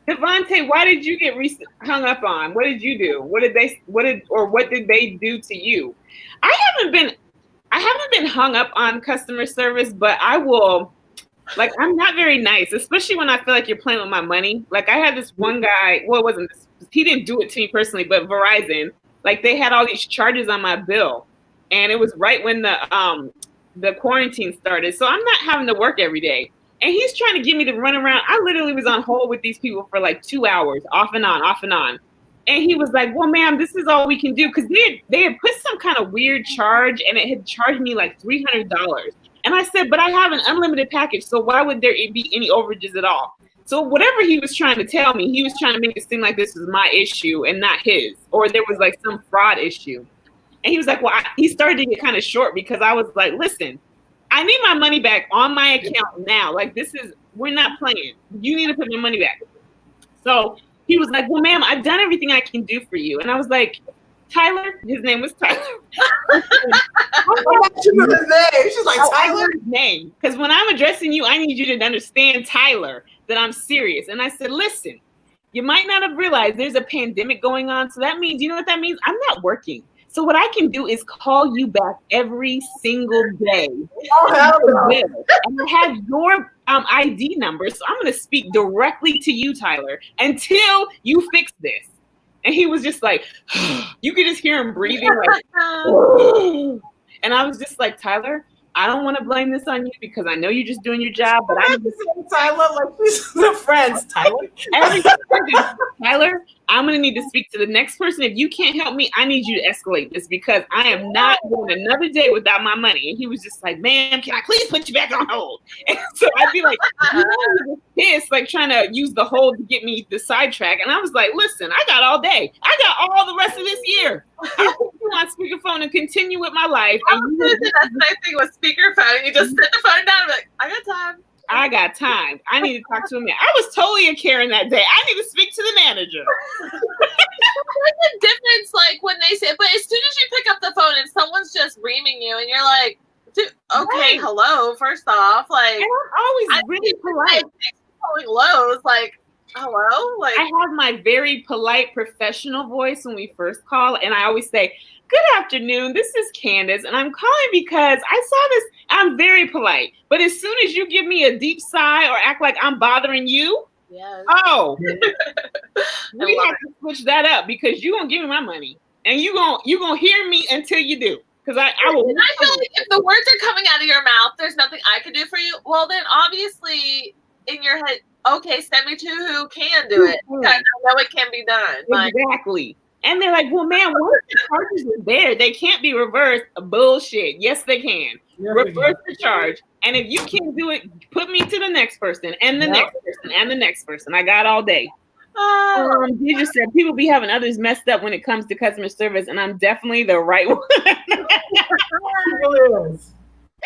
Devontae, why did you get hung up on? What did you do? What did they do to you? I haven't been hung up on customer service, but I will, like, I'm not very nice, especially when I feel like you're playing with my money. Like, I had this one guy, well, it wasn't this, he didn't do it to me personally, but Verizon, like, they had all these charges on my bill, and it was right when the quarantine started, so I'm not having to work every day. And he's trying to get me to run around. I literally was on hold with these people for like 2 hours, off and on. And he was like, well, ma'am, this is all we can do. Because they had put some kind of weird charge, and it had charged me like $300. And I said, but I have an unlimited package, so why would there be any overages at all? So whatever he was trying to tell me, he was trying to make it seem like this was my issue and not his, or there was like some fraud issue. And he was like, well, he started to get kind of short because I was like, listen, I need my money back on my account now. Like, we're not playing. You need to put my money back. So he was like, well, ma'am, I've done everything I can do for you. And I was like, Tyler, his name was Tyler. She knew his name. She's like, Tyler? I knew his name. Because when I'm addressing you, I need you to understand, Tyler, that I'm serious. And I said, listen, you might not have realized there's a pandemic going on. So that means, you know what that means? I'm not working. So what I can do is call you back every single day. And I have your ID number. So I'm going to speak directly to you, Tyler, until you fix this. And he was just like, you could just hear him breathing like, and I was just like, Tyler, I don't want to blame this on you because I know you're just doing your job, but I'm just Tyler, like, we're friends, Tyler. Tyler, I'm going to need to speak to the next person. If you can't help me, I need you to escalate this because I am not going another day without my money. And he was just like, ma'am, can I please put you back on hold? And so I'd be like, pissed, like trying to use the hold to get me the sidetrack. And I was like, listen, I got all day. I got all the rest of this year. I'll put you on speakerphone and continue with my life. And that's the nice thing with speakerphone. You just set the phone down and be like, I got time. I got time. I need to talk to him. I was totally a Karen that day. I need to speak to the manager. There's a difference, like when they say, but as soon as you pick up the phone and someone's just reaming you, and you're like, dude, okay, hello. First off, like, and I'm always really polite. Calling Lowe's, like, hello, like I have my very polite professional voice when we first call, and I always say, good afternoon, this is Candace, and I'm calling because I saw this. I'm very polite, but as soon as you give me a deep sigh or act like I'm bothering you, we have to switch that up because you're gonna give me my money, and you're gonna hear me until you do. Because I will. And I feel like if the words are coming out of your mouth, there's nothing I can do for you. Well, then obviously in your head, okay, send me to who can do it. I know it can be done. Exactly. And they're like, well, man, what if the charges are there? They can't be reversed. Bullshit. Yes, they can. Reverse the charge. And if you can't do it, put me to the next person and the next person and the next person. I got all day. You just said people be having others messed up when it comes to customer service, and I'm definitely the right one.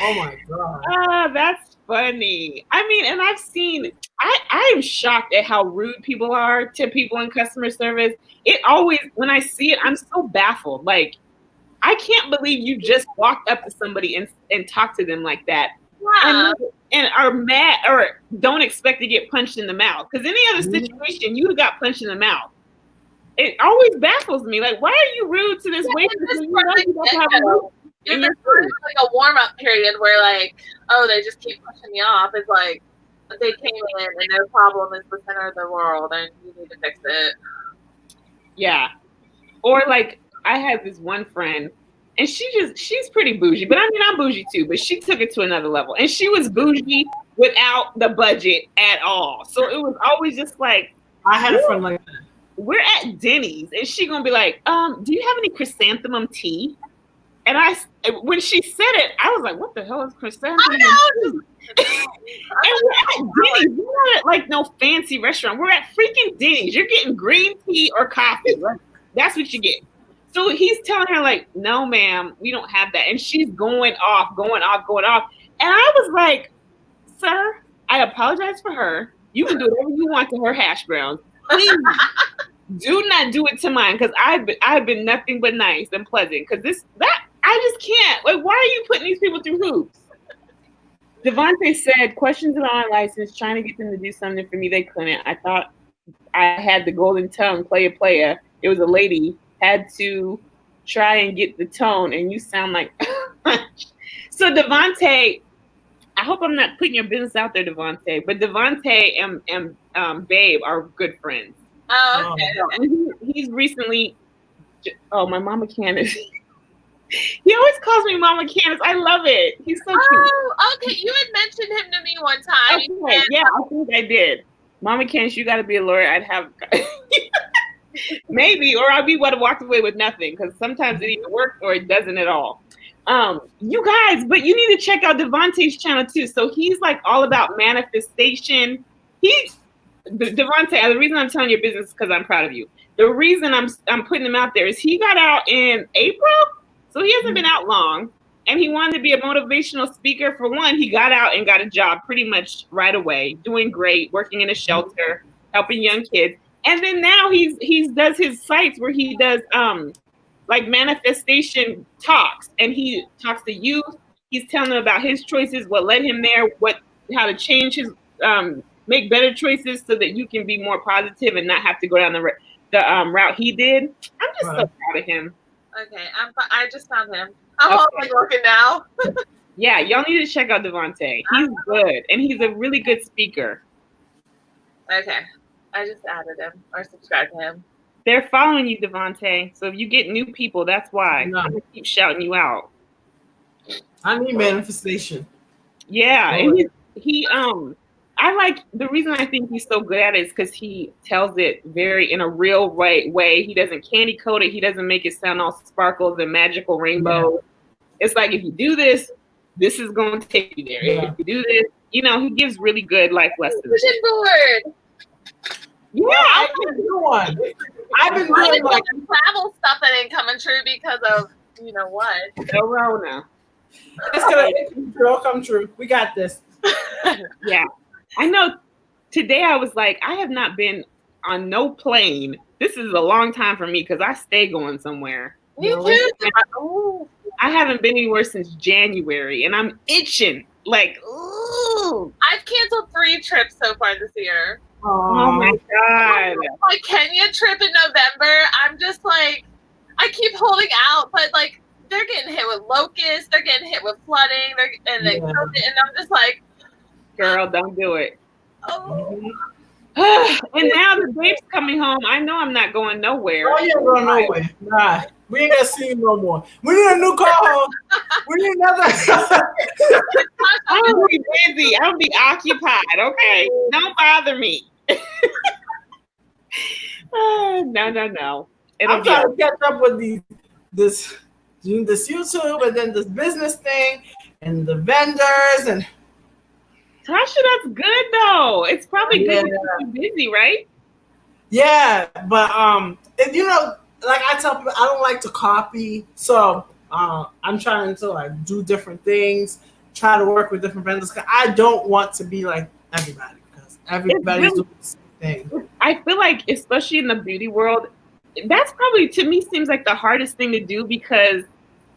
Oh my God. That's funny. I mean, and I've seen, I am shocked at how rude people are to people in customer service. It always, when I see it, I'm so baffled. Like, I can't believe you just walked up to somebody and talked to them like that. And are mad or don't expect to get punched in the mouth. Because any other situation, you got punched in the mouth. It always baffles me. Like, why are you rude to this waitress? There's like a warm-up period where, like, oh, they just keep pushing me off. It's like they came in and their problem is the center of the world and you need to fix it. Yeah. Or like I had this one friend and she's pretty bougie, but I mean, I'm bougie too, but she took it to another level and she was bougie without the budget at all. So it was always just like, I had a friend like that. We're at Denny's and she gonna be like, do you have any chrysanthemum tea? And when she said it, I was like, what the hell is chrysanthemum tea? And we're at Denny's. We're not at like no fancy restaurant. We're at freaking Denny's. You're getting green tea or coffee. Right? That's what you get. So he's telling her like, no, ma'am, we don't have that. And she's going off. And I was like, sir, I apologize for her. You can do whatever you want to her hash browns. Please do not do it to mine because I've been nothing but nice and pleasant. Because I just can't. Like, why are you putting these people through hoops? Devontae said, questions about my license, trying to get them to do something for me. They couldn't. I thought I had the golden tongue, playa. It was a lady, had to try and get the tone, and you sound like. So Devontae, I hope I'm not putting your business out there, Devontae, but Devontae and Babe are good friends. Oh, okay. And he's recently, my mama Candace. He always calls me Mama Candace. I love it. He's so cute. Oh, okay. You had mentioned him to me one time. Okay. Yeah, I think I did. Mama Candace, you got to be a lawyer. I'd have maybe, or I would have walked away with nothing because sometimes it either works or it doesn't at all. You guys, but you need to check out Devontae's channel too. So he's like all about manifestation. Devontae, the reason I'm telling your business is because I'm proud of you. The reason I'm putting him out there is he got out in April. So he hasn't been out long, and he wanted to be a motivational speaker. For one, he got out and got a job pretty much right away, doing great, working in a shelter, helping young kids. And then now he does his sites where he does like manifestation talks, and he talks to youth. He's telling them about his choices, what led him there, how to change his make better choices so that you can be more positive and not have to go down the route he did. I'm just so proud of him. Okay, I just found him. I'm always looking now. Yeah, y'all need to check out Devontae. He's good, and he's a really good speaker. Okay, I just added him or subscribed to him. They're following you, Devontae. So if you get new people, that's why. No. I'm gonna keep shouting you out. I need manifestation. Yeah, and I like the reason I think he's so good at it is because he tells it very in a real right way. He doesn't candy coat it. He doesn't make it sound all sparkles and magical rainbows. Yeah. It's like if you do this, this is going to take you there. Yeah. If you do this, you know, he gives really good life lessons. Vision board. Yeah, I've been doing like travel stuff that ain't coming true because of you know what. Corona. It's gonna come true. We got this. Yeah. I know today I was like, I have not been on no plane. This is a long time for me because I stay going somewhere. Me too. I haven't been anywhere since January and I'm itching. Like, ooh. I've canceled 3 trips so far this year. Oh my God. My Kenya trip in November, I'm just like, I keep holding out, but like, they're getting hit with locusts, they're getting hit with flooding, and I'm just like, girl, don't do it. Oh. And now the babe's coming home. I know I'm not going nowhere. Oh, you ain't going nowhere. Nah, we ain't gonna see you no more. We need a new car. We need another. I'm gonna be busy. I'm gonna be occupied. Okay, don't bother me. No. I'm trying to catch up with this YouTube and then this business thing and the vendors and. Tasha, that's good though. It's probably good to be busy, right? Yeah, but and you know, like I tell people, I don't like to copy, so I'm trying to like do different things, try to work with different vendors. Cause I don't want to be like everybody because everybody's doing the same thing. I feel like, especially in the beauty world, that's probably to me seems like the hardest thing to do because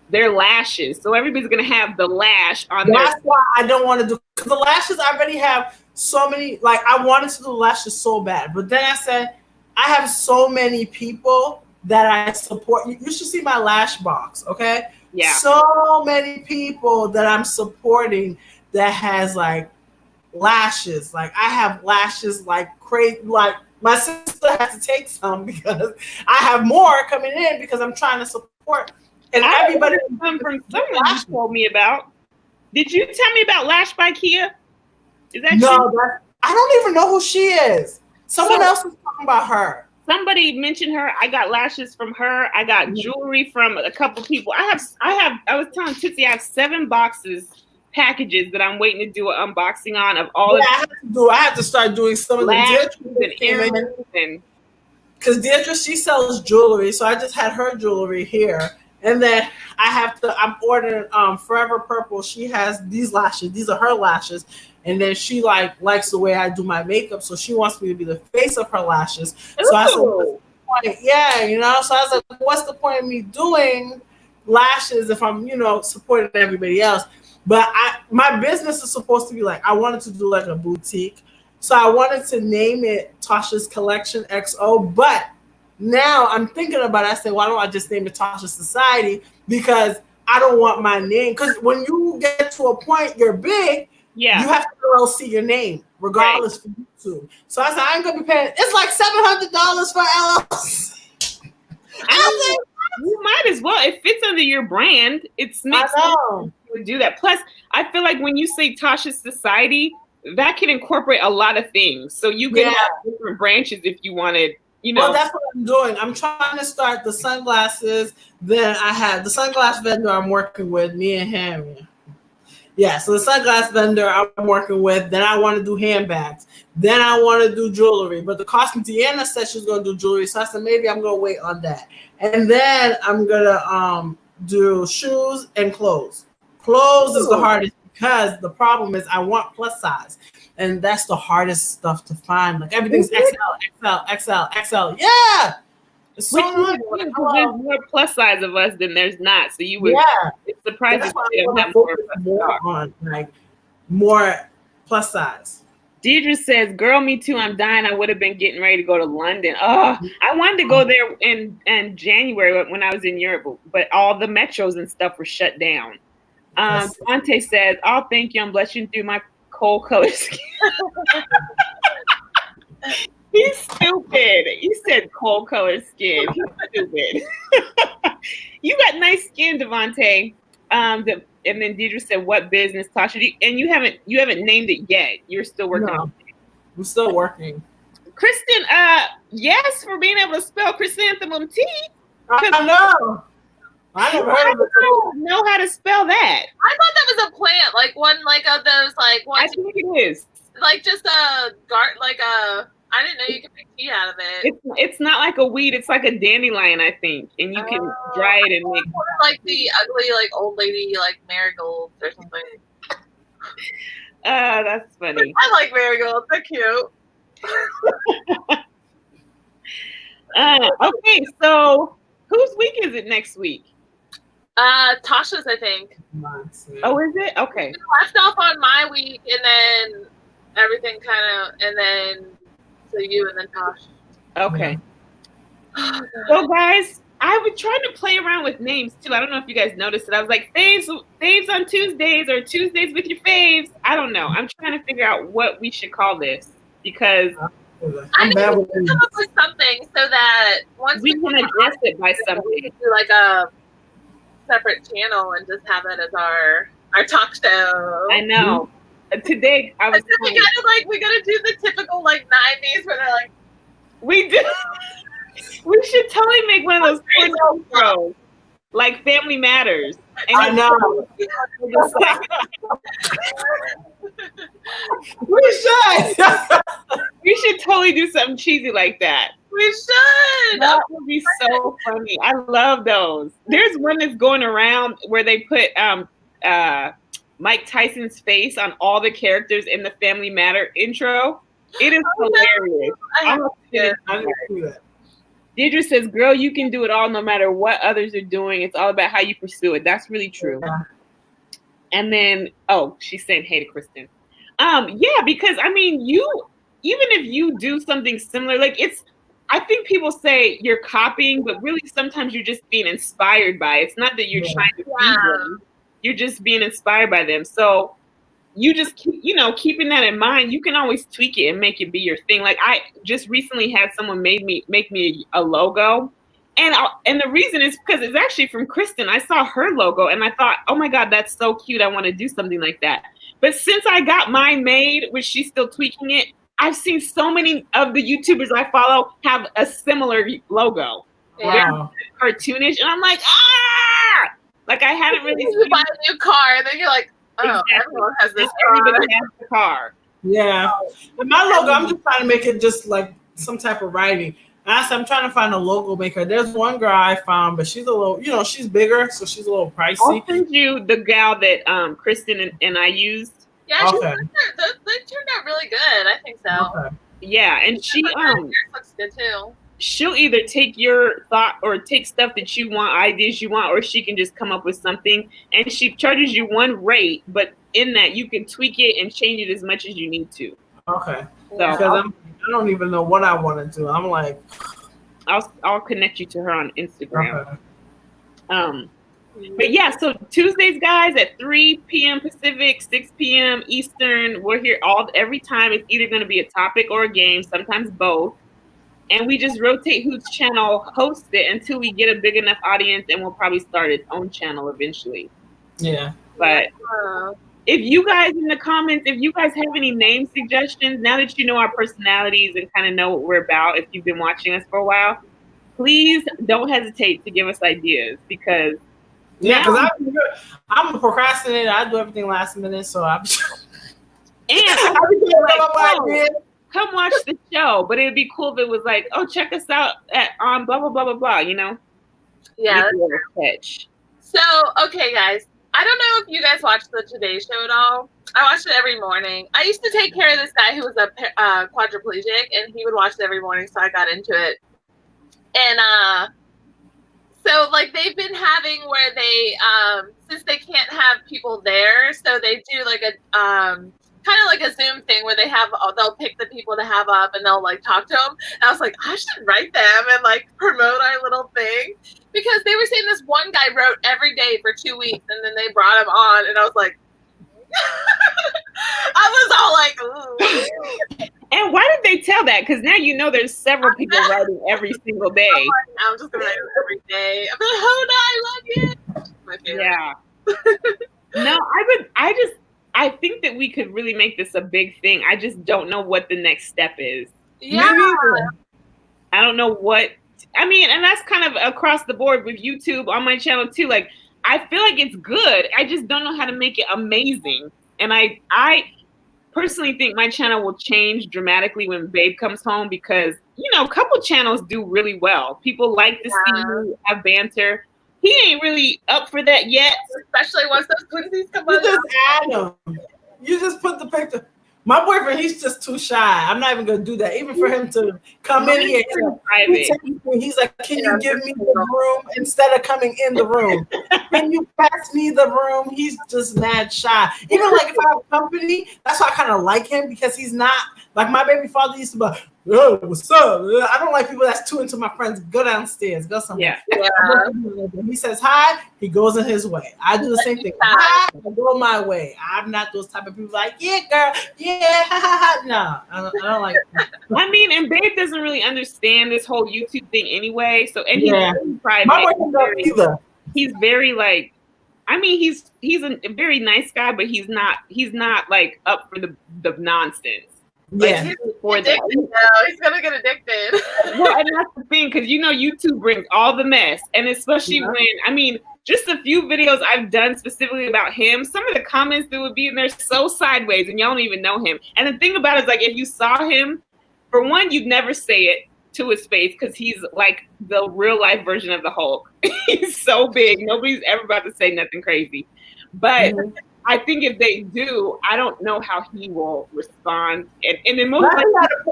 they're lashes. So everybody's gonna have the lash on. That's why I don't want to do because the lashes I already have so many. Like I wanted to do the lashes so bad, but then I said I have so many people that I support. You should see my lash box, okay? Yeah. So many people that I'm supporting that has like lashes. Like I have lashes like crazy. Like my sister has to take some because I have more coming in because I'm trying to support. And everybody come from someone you told me about. Did you tell me about Lash by Kia? Is that I don't even know who she is. Someone else was talking about her. Somebody mentioned her. I got lashes from her. I got jewelry from a couple people. I was telling Tootsie, I have 7 packages that I'm waiting to do an unboxing on of all of I have to start doing some of the and earrings and because Deirdre, she sells jewelry, so I just had her jewelry here. And then I'm ordering Forever Purple. She has these lashes. These are her lashes. And then she likes the way I do my makeup. So she wants me to be the face of her lashes. So I said, what's the point? Yeah, you know. So I was like, what's the point of me doing lashes if I'm, supporting everybody else? But my business is supposed to be like, I wanted to do like a boutique. So I wanted to name it Tasha's Collection XO, but now I'm thinking about it. I said, why don't I just name it Tasha Society? Because I don't want my name. Because when you get to a point, you're big, you have to LLC your name, regardless for YouTube. So I said, I ain't going to be paying. It's like $700 for LLC. You might as well. It fits under your brand. It makes sense you would do that. Plus, I feel like when you say Tasha Society, that can incorporate a lot of things. So you can have different branches if you wanted. Well, that's what I'm doing. I'm trying to start the sunglasses. Then I have the sunglass vendor I'm working with, me and him. Yeah, so the sunglass vendor I'm working with. Then I want to do handbags. Then I want to do jewelry. But the costume, Deanna said she was going to do jewelry. So I said, maybe I'm going to wait on that. And then I'm going to do shoes and clothes. Clothes is the hardest because the problem is I want plus size. And that's the hardest stuff to find. Like everything's XL. Yeah. It's so annoying. There's more plus size of us than there's not. So you would it's surprising they don't have more on like more plus size. Deidre says, girl, me too. I'm dying. I would have been getting ready to go to London. Oh, I wanted to go there in January when I was in Europe, but all the metros and stuff were shut down. Dante says, oh, thank you. I'm blushing through my cold color skin. He's stupid. He said cold color skin. He's stupid. You got nice skin, Devontae. and then Deidre said, "What business, Tasha?" And you haven't named it yet. You're still working on it. I'm still working. Kristen, yes, for being able to spell chrysanthemum tea. I know. I never heard of it. don't know how to spell that. I thought that was a plant, like one like of those like one. I think it is. Like just a like a. I didn't know you could make tea out of it. It's not like a weed. It's like a dandelion, I think, and you can dry it and make like the ugly like old lady like marigolds or something. That's funny. I like marigolds. They're cute. Okay, so whose week is it next week? Tasha's, I think. Oh, is it? Okay. Left off on my week, and then everything kind of, and then so you, and then Tosh. Okay. So, guys, I was trying to play around with names too. I don't know if you guys noticed it. I was like, faves on Tuesdays or Tuesdays with your faves. I don't know. I'm trying to figure out what we should call this because I need to come up with something so that once we can address it by something. Do like a separate channel and just have it as our talk show. I know. Today I was. We gotta do the typical like 90s where they're like. We do. We should totally make one of those shows, like Family Matters. And I know. We should. We should totally do something cheesy like that. We should. That would be so funny. I love those. There's one that's going around where they put Mike Tyson's face on all the characters in the Family Matter intro. It is hilarious. Deidre says, "Girl, you can do it all no matter what others are doing. It's all about how you pursue it." That's really true. Yeah. And then, she's saying, "Hey to Kristen." Yeah, because I mean, even if you do something similar, like I think people say you're copying, but really sometimes you're just being inspired by it. It's not that you're trying to be them. You're just being inspired by them. So you just keep, keeping that in mind, you can always tweak it and make it be your thing. Like I just recently had someone make me a logo. And the reason is because it's actually from Kristen. I saw her logo and I thought, oh my God, that's so cute. I want to do something like that. But since I got mine made, which she's still tweaking it, I've seen so many of the YouTubers I follow have a similar logo. Wow. They're cartoonish. And I'm like, like I hadn't really seen. You buy a new car and then you're like, exactly. Everyone has this car. Everybody has the car. Yeah. And my logo, I'm just trying to make it just like some type of writing. I'm trying to find a logo maker. There's one girl I found, but she's a little, she's bigger, so she's a little pricey. I'll send you the gal that Kristen and I used. Yeah, they turned out really good. I think so. Okay. Yeah, and she looks good too. She'll either take your thought or take stuff that you want, ideas you want, or she can just come up with something. And she charges you one rate, but in that you can tweak it and change it as much as you need to. Okay. So because I don't even know what I want to do. I'm like, I'll connect you to her on Instagram. Okay. But yeah, so Tuesdays, guys, at 3 p.m. Pacific, 6 p.m. Eastern. We're here every time. It's either going to be a topic or a game, sometimes both. And we just rotate whose channel hosts it until we get a big enough audience, and we'll probably start its own channel eventually. Yeah. But if you guys in the comments, if you guys have any name suggestions, now that you know our personalities and kind of know what we're about, if you've been watching us for a while, please don't hesitate to give us ideas because because I'm a procrastinator. I do everything last minute, so I'm come watch the show. But it'd be cool if it was like, check us out at blah blah blah blah blah. Yeah. Catch. So okay, guys. I don't know if you guys watch the Today Show at all. I watched it every morning. I used to take care of this guy who was a quadriplegic, and he would watch it every morning, so I got into it. And so like they've been having where they since they can't have people there, so they do like a kind of like a Zoom thing where they'll pick the people to have up and they'll like talk to them. And I was like, I should write them and like promote our little thing because they were saying this one guy wrote every day for 2 weeks and then they brought him on and I was like, I was all like, ooh. And why did they tell that? Because now you know there's several people writing every single day. I'm just gonna write it every day. I'm like, Hoda, I love you. My favorite. Yeah. No, I think that we could really make this a big thing. I just don't know what the next step is. Yeah. I don't know what, I mean, and that's kind of across the board with YouTube on my channel too. Like, I feel like it's good. I just don't know how to make it amazing. And I personally think my channel will change dramatically when Babe comes home because, you know, a couple channels do really well. People like to see you have banter. He ain't really up for that yet. Especially once those twinsies come You out. just add them. You just put the picture. My boyfriend, he's just too shy. I'm not even gonna do that. Even for him to come in here, he's like, "Can you give me the room instead of coming in the room? Can you pass me the room?" He's just mad shy. Even like if I have company, that's why I kind of like him because he's not like my baby father used to be like, "Oh, what's up?" I don't like people that's too into my friends. Go downstairs, go somewhere. Yeah. He says hi, he goes in his way. I do the same thing. Hi, I go my way. I'm not those type of people like, yeah, girl, yeah, ha ha ha. No, I don't like it. I mean, and Babe doesn't really understand this whole YouTube thing anyway. So, and he's very private. My boyfriend doesn't either. He's very like, I mean, he's a very nice guy, but he's not like up for the nonsense. Yeah. He's gonna get addicted. Well, and that's the thing, because you know YouTube brings all the mess, and especially when, I mean, just a few videos I've done specifically about him, some of the comments that would be in there so sideways, and y'all don't even know him. And the thing about it is, like, if you saw him, for one, you'd never say it to his face because he's like the real life version of the Hulk. He's so big, nobody's ever about to say nothing crazy. But I think if they do, I don't know how he will respond. And then most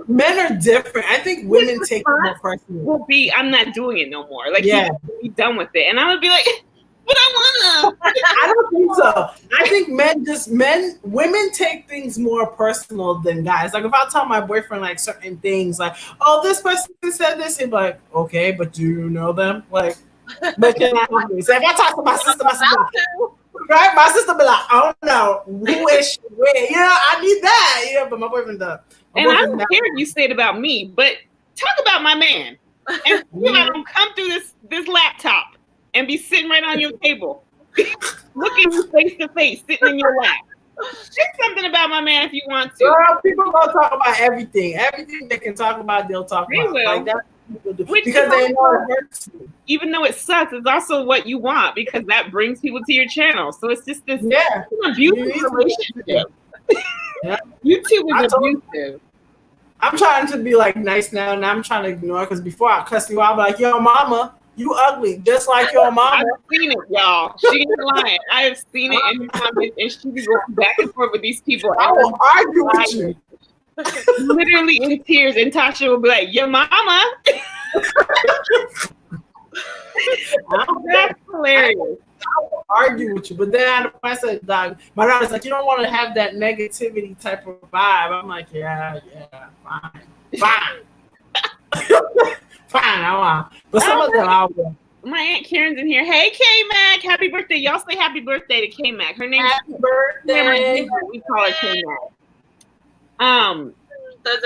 men are different. I think women take it more personally. Will be, I'm not doing it no more. Like, be done with it. And I'm gonna be like, but I wanna. I don't think so. I think women take things more personal than guys. Like if I tell my boyfriend like certain things, like, oh, this person said this, he'd be like, okay, but do you know them? Like, but you're not with me. So if I talk to my sister, right? My sister be like, I don't know, who is she with? You know, I need that. Yeah, but my boyfriend does. And I don't care if you say it about me, but talk about my man. And you know, come through this laptop and be sitting right on your table, looking you face to face, sitting in your lap. Say something about my man if you want to. Girl, people gonna talk about everything. Everything they can talk about, they'll talk about. Will. Like that. Because they know it hurts you. Even though it sucks, it's also what you want because that brings people to your channel. So it's just this abusive relationship. Yeah. YouTube is abusive. I'm trying to be like nice now, and I'm trying to ignore because before I cuss you out, I'll be like, yo, mama, you ugly, just like your mama. I've seen it, y'all. She ain't lying. I have seen it in the comments, and she be going back and forth with these people. I will argue with you. Literally in tears, and Tasha will be like, your mama. That's hilarious. I will argue with you, but then I said, dog, my daughter's like, you don't want to have that negativity type of vibe. I'm like, yeah, fine. Fine, I want. But some of them I will. My Aunt Karen's in here. Hey, K-Mac, happy birthday. Y'all say happy birthday to K-Mac. Her name happy birthday. We call her K-Mac. Those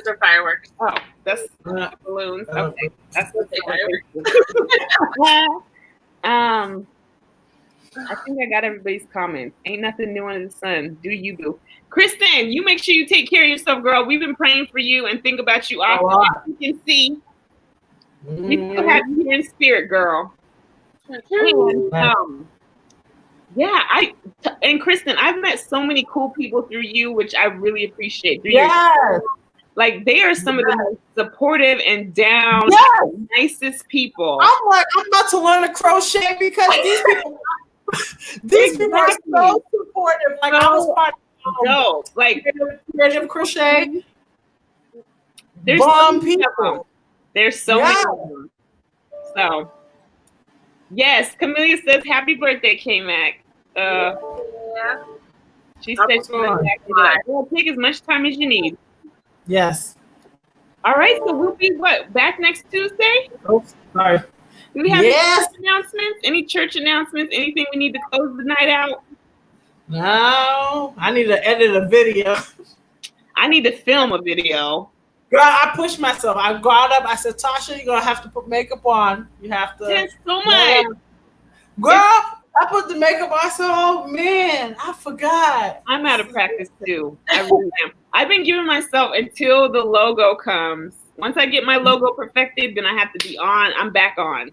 are fireworks. Oh, that's balloons. Okay, that's what they I think I got everybody's comments. Ain't nothing new under the sun. Do you, boo? Kristen, you make sure you take care of yourself, girl. We've been praying for you and think about you often. You can see. We still have you here in spirit, girl. And, and Kristen, I've met so many cool people through you, which I really appreciate. Like they are some of the most supportive and down, nicest people. I'm like, I'm about to learn to crochet because these people are so supportive. Like I was part of creative crochet. There's bomb people. There's so many of them. So yes, Camellia says happy birthday, K-Mac. She said she's going to take as much time as you need. Yes. All right, so we'll be back next Tuesday? Oh, sorry. Do we have any announcements? Any church announcements? Anything we need to close the night out? No, I need to edit a video. I need to film a video. Girl, I pushed myself. I got up. I said, Tasha, you're gonna have to put makeup on. You have to. There's so much. Girl, I put the makeup on. So, oh man, I forgot. I'm out of practice too. I really am. I've been giving myself until the logo comes. Once I get my logo perfected, then I have to be on. I'm back on.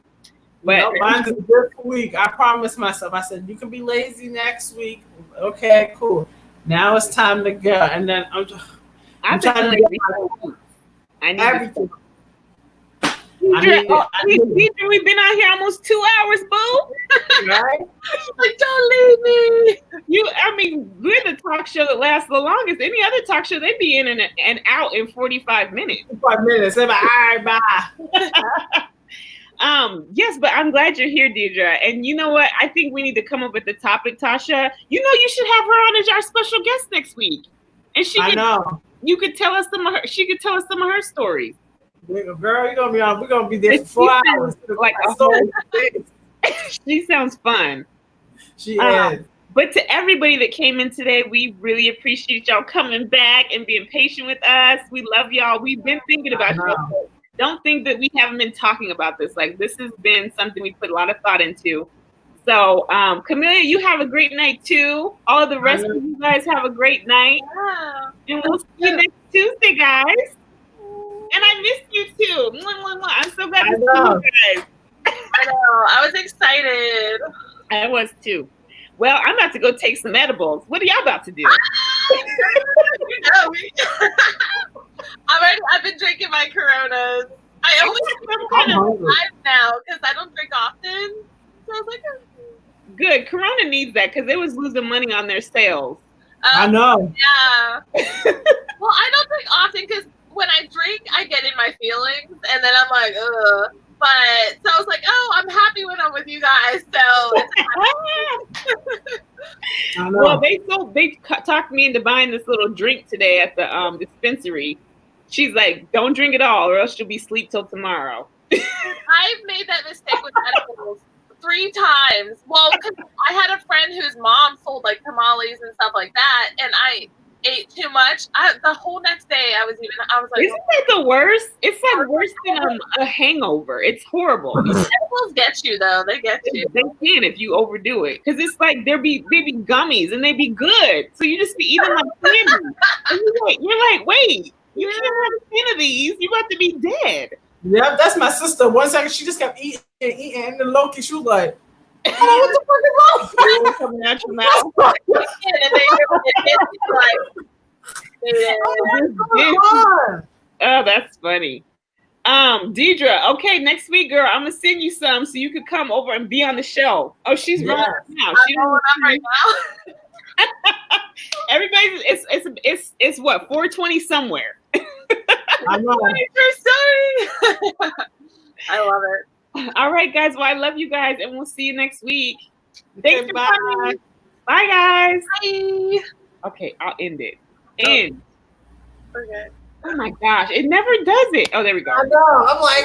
But mine's this week. I promised myself. I said you can be lazy next week. Okay, cool. Now it's time to go. And then I'm trying to get I need everything. Deidre, we've been out here almost 2 hours, boo. Right? Like, don't leave me. We're the talk show that lasts the longest. Any other talk show, they'd be in and out in 45 minutes. 45 minutes. They're like, all right, bye. Yes, but I'm glad you're here, Deidre. And you know what? I think we need to come up with the topic, Tasha. You know, you should have her on as our special guest next week. And you could tell us she could tell us some of her stories. Girl, you're gonna be on. We're gonna be there for 4 hours. Like a whole She sounds fun. She is. But to everybody that came in today, we really appreciate y'all coming back and being patient with us. We love y'all. We've been thinking about y'all. Don't think that we haven't been talking about this. Like, this has been something we put a lot of thought into. So, Camellia, you have a great night too. All of the rest of you guys have a great night. Yeah. And we'll see you next Tuesday, guys. And I missed you too. I'm so glad to see you guys. I know. I was excited. I was too. Well, I'm about to go take some edibles. What are y'all about to do? I've been drinking my Coronas. I only kind of live now because I don't drink often. So I was like, good. Corona needs that because they was losing money on their sales. I know. Yeah. Well, I don't drink often because when I drink, I get in my feelings, and then I'm like, ugh. But so I was like, oh, I'm happy when I'm with you guys. So well, they talked me into buying this little drink today at the dispensary. She's like, don't drink it all, or else you'll be asleep till tomorrow. I've made that mistake with edibles 3 times. Well, because I had a friend whose mom sold like tamales and stuff like that, and I ate too much. The whole next day I was like, isn't that the worst? It's like worse than a hangover. It's horrible. Edibles get you though. They get you. They can if you overdo it, because it's like they be gummies and they be good. So you just be eating like candy. And you're like, wait, you can't have 10 of these. You about to be dead. Yeah, that's my sister. 1 second she just kept eating, and then Loki, she was like, oh, what the fuck is wrong? Coming out your mouth. Oh, that's funny. Deidre, okay, next week, girl, I'm gonna send you some so you could come over and be on the show. Oh, she's running now. She's right now. Everybody's it's what 4:20 somewhere. I know. I love it. All right, guys. Well, I love you guys, and we'll see you next week. Thanks for bye. coming. Bye, guys. Bye. Okay, I'll end it. End. Okay. Oh my gosh, it never does it. Oh, there we go. I know. I'm like.